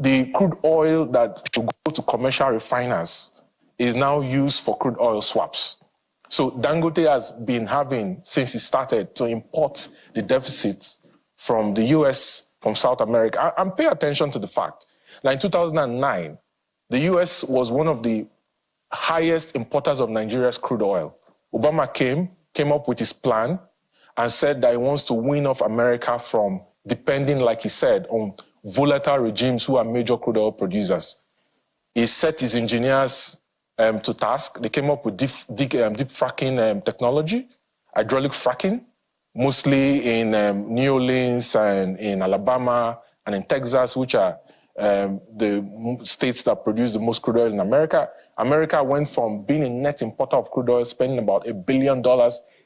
The crude oil that should go to commercial refiners is now used for crude oil swaps. So Dangote has been having, since he started, to import the deficits from the US, from South America. And pay attention to the fact that in 2009, the US was one of the highest importers of Nigeria's crude oil. Obama came up with his plan and said that he wants to wean off America from depending, like he said, on volatile regimes who are major crude oil producers. He set his engineers to task. They came up with deep fracking technology, hydraulic fracking, mostly in New Orleans and in Alabama and in Texas, which are the states that produce the most crude oil in America. America went from being a net importer of crude oil, spending about $1 billion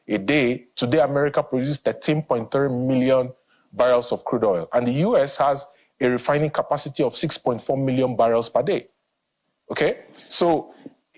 a day. Today, America produces 13.3 million barrels of crude oil. And the US has a refining capacity of 6.4 million barrels per day. Okay? So,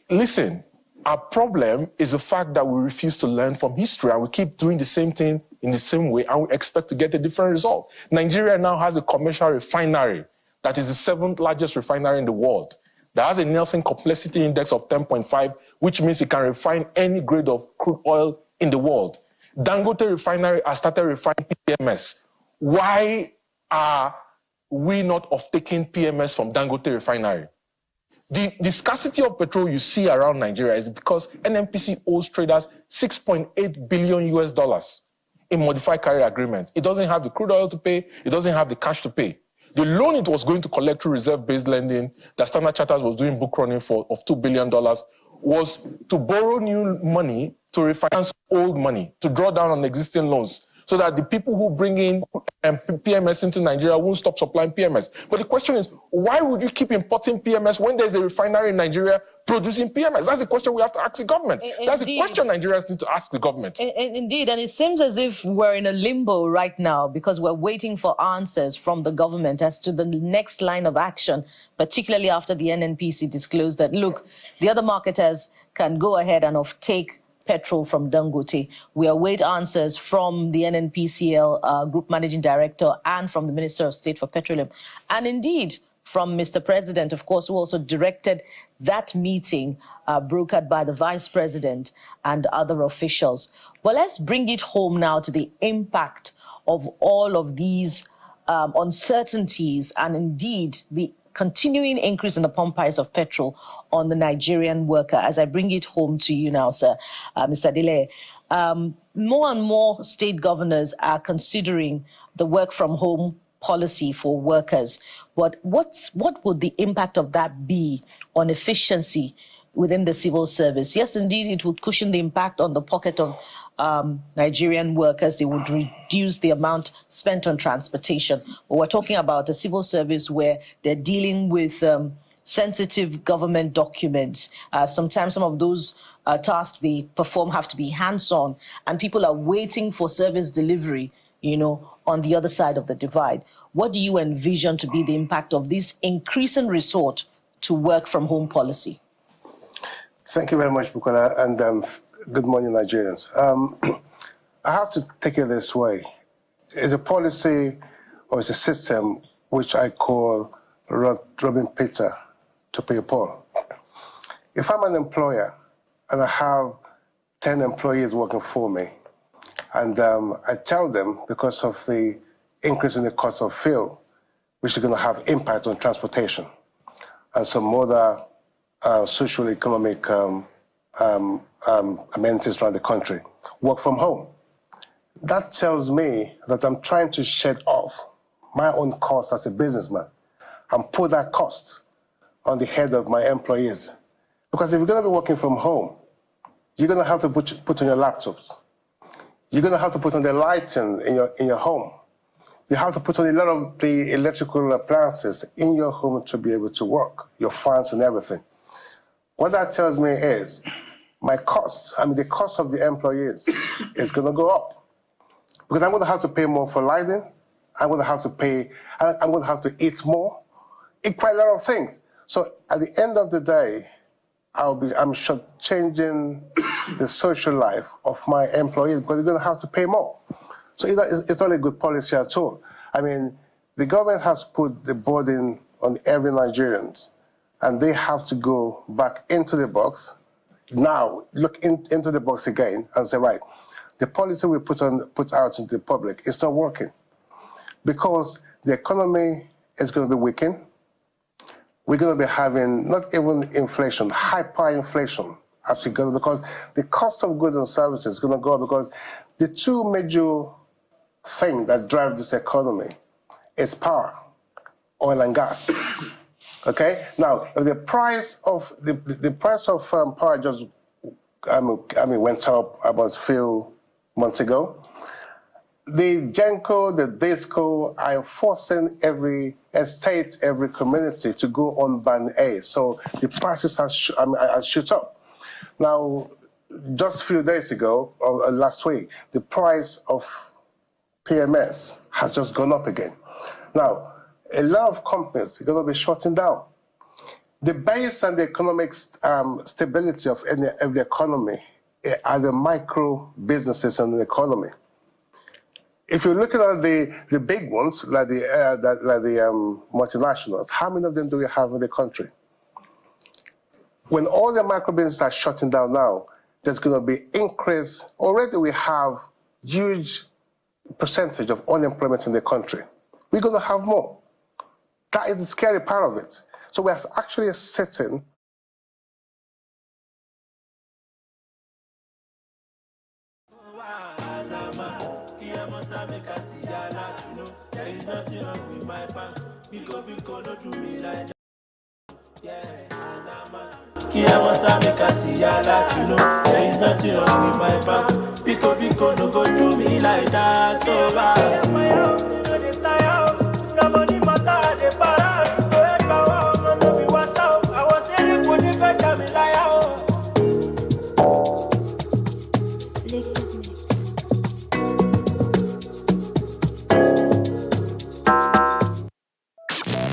listen, our problem is the fact that we refuse to learn from history and we keep doing the same thing in the same way and we expect to get a different result. Nigeria now has a commercial refinery that is the 7th largest refinery in the world. That has a Nielsen complexity index of 10.5, which means it can refine any grade of crude oil in the world. Dangote refinery has started refining PMS. Why are we not off-taking PMS from Dangote refinery? The scarcity of petrol you see around Nigeria is because NNPC owes traders $6.8 billion in modified carrier agreements. It doesn't have the crude oil to pay. It doesn't have the cash to pay. The loan it was going to collect through reserve-based lending that Standard Chartered was doing book running for of $2 billion was to borrow new money to refinance old money, to draw down on existing loans, so that the people who bring in PMS into Nigeria won't stop supplying PMS. But the question is, why would you keep importing PMS when there's a refinery in Nigeria producing PMS? That's the question we have to ask the government. That's the question Nigerians need to ask the government. Indeed, and it seems as if we're in a limbo right now because we're waiting for answers from the government as to the next line of action, particularly after the NNPC disclosed that, look, the other marketers can go ahead and off-take petrol from Dangote. We await answers from the NNPCL Group Managing Director and from the Minister of State for Petroleum. And indeed, from Mr. President, of course, who also directed that meeting brokered by the Vice President and other officials. Well, let's bring it home now to the impact of all of these uncertainties and indeed the continuing increase in the pump price of petrol on the Nigerian worker. As I bring it home to you now, sir, Mr. Dele, more and more state governors are considering the work from home policy for workers. But what would the impact of that be on efficiency within the civil service? Yes, indeed, it would cushion the impact on the pocket of Nigerian workers. It would reduce the amount spent on transportation. But we're talking about a civil service where they're dealing with sensitive government documents. Sometimes some of those tasks they perform have to be hands-on, and people are waiting for service delivery, you know, on the other side of the divide. What do you envision to be the impact of this increasing resort to work from home policy? Thank you very much, Bukola, and good morning, Nigerians. I have to take it this way. It's a policy or it's a system which I call robbing Peter to pay Paul. If I'm an employer and I have 10 employees working for me, and I tell them because of the increase in the cost of fuel, which is going to have impact on transportation and some other social economic amenities around the country, work from home. That tells me that I'm trying to shed off my own cost as a businessman and put that cost on the head of my employees. Because if you're going to be working from home, you're going to have to put on your laptops. You're going to have to put on the lighting in your home. You have to put on a lot of the electrical appliances in your home to be able to work, your fans and everything. What that tells me is my costs, the cost of the employees is going to go up. Because I'm going to have to pay more for lighting. I'm going to have to eat more, eat quite a lot of things. So at the end of the day, I'm changing the social life of my employees because they're going to have to pay more. So it's not a good policy at all. The government has put the burden on every Nigerian, and they have to go back into the box. Now, look into the box again and say, right, the policy we put out into the public is not working because the economy is going to be weakened. We're going to be having not even inflation, hyperinflation actually going because the cost of goods and services is going to go up because the two major things that drive this economy is power, oil and gas. Okay. Now, if the price of power just went up about a few months ago, the GENCO, the DISCO are forcing every estate, every community to go on ban A. So the prices are shoot up. Now, just a few days ago, or last week, the price of PMS has just gone up again. Now, a lot of companies are going to be shutting down. The base and the economic stability of every economy are the micro businesses in the economy. If you're looking at the big ones, like the multinationals, how many of them do we have in the country? When all the micro businesses are shutting down now, there's going to be increase. Already we have huge percentage of unemployment in the country. We're going to have more. That is the scary part of it. So we're actually sitting. No go do me like that.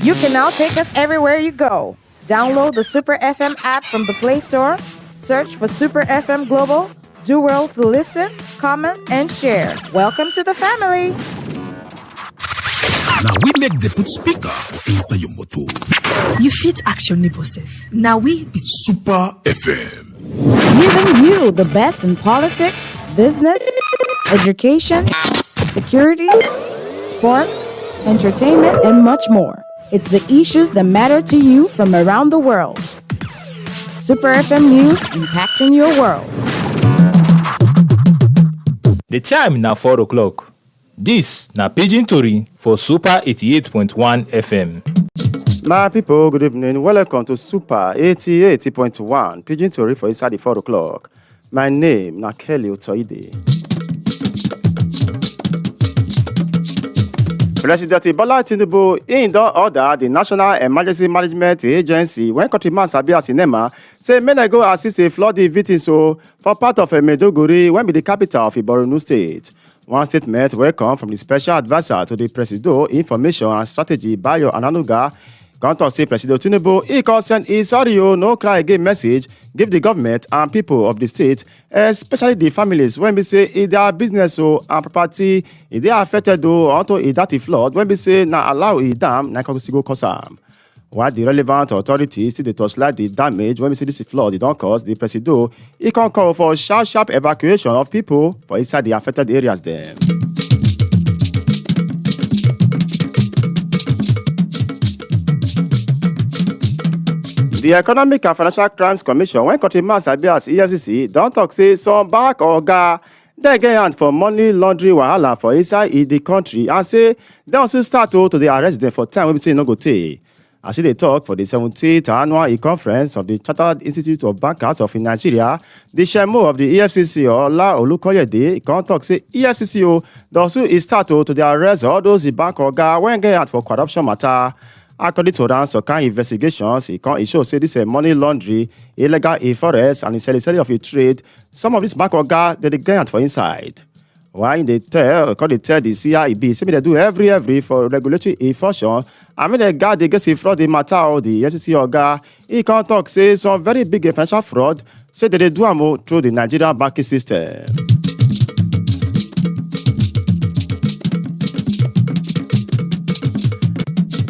You can now take us everywhere you go. Download the Super FM app from the Play Store, search for Super FM Global, do well to listen, comment, and share. Welcome to the family. Now we make the put speaker for inside your motor. You fit action neighbors. Now we be Super FM. Giving you the best in politics, business, education, security, sports, entertainment, and much more. It's the issues that matter to you from around the world. Super FM News impacting your world. The time now 4 o'clock. This na Pidgin Tori for Super 88.1 FM. My people, good evening. Welcome to Super 88.1 Pidgin Tori for inside the 4 o'clock. My name na Kelly Otoide. President Bola Tinubu in the order the National Emergency Management Agency when countryman Sabia Sinema say may I go assist a flooding victim so for part of Maiduguri when be the capital of Borno State. One statement will come from the special advisor to the President Information and Strategy Bayo Ananuga. Can't say President Tinubu he concerned his sorry no cry again message give the government and people of the state, especially the families when we say if their business and property if they are affected onto a dirty flood when we say na allow a dam na go cause am. While the relevant authorities still dey torchlight the damage when we see this flood, it don't cause the presido, it can call for sharp evacuation of people for inside the affected areas there. The Economic and Financial Crimes Commission, when countryman sabi as EFCC, don talk say some back oga dem get hand for money laundering wahala for inside the country and say dem also start to dey arrest dem for time wey be say e no go tey. As e dey talk for the 17th annual e-conference of the Chartered Institute of Bankers of Nigeria, the chairman of the EFCC, Ola Olukoyede, come talk say EFCC don also start to dey arrest all those bank oga wey get hand for corruption matter. According to some kind investigations, it show say this money laundering, illegal e-forex, and the of a trade. Some of these bank oga they get for inside. Why they tell the CIB, say they do every for regulatory enforcement. I mean the guy they get a fraud the matter or the FCC oga. He can't talk say some very big financial fraud. Say that they do am through the Nigerian banking system.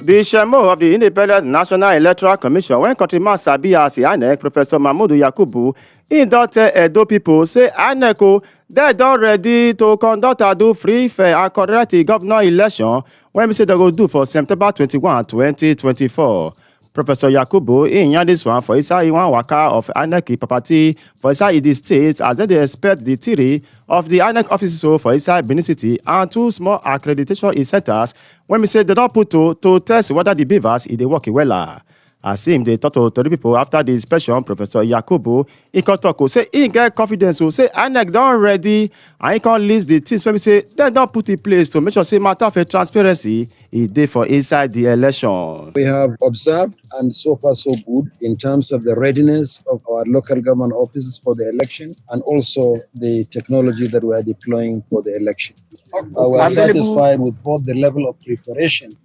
The chairman of the Independent National Electoral Commission, when countryman sabi as INEC, Professor Mahmoud Yakubu, he don tell Edo people say INEC they don ready to conduct a free, fair and correct governor election when we say they go do for September 21, 2024. Professor Yakubu he yarn this one for inside one waka of INEC property for inside the state as they expect the theory of the INEC offices for inside Benin City and 2 small accreditation centers when we say they don't put to test whether the beavers dey work well. As him dey talk to people after the inspection, Professor Yakubu he can talk say he get confidence say INEC don ready and he can list the things when we say they don't put in place to make sure say matter of transparency is there for inside the election. We have observed and so far so good in terms of the readiness of our local government offices for the election and also the technology that we are deploying for the election. We are satisfied with both the level of preparation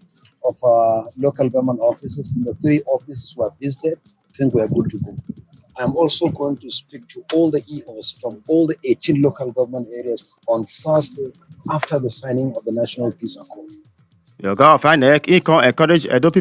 of our local government offices in the 3 offices we have visited. I think we are good to go. I'm also going to speak to all the EOs from all the 18 local government areas on Thursday after the signing of the National Peace Accord. Your guy of INEC, he can encourage Edo people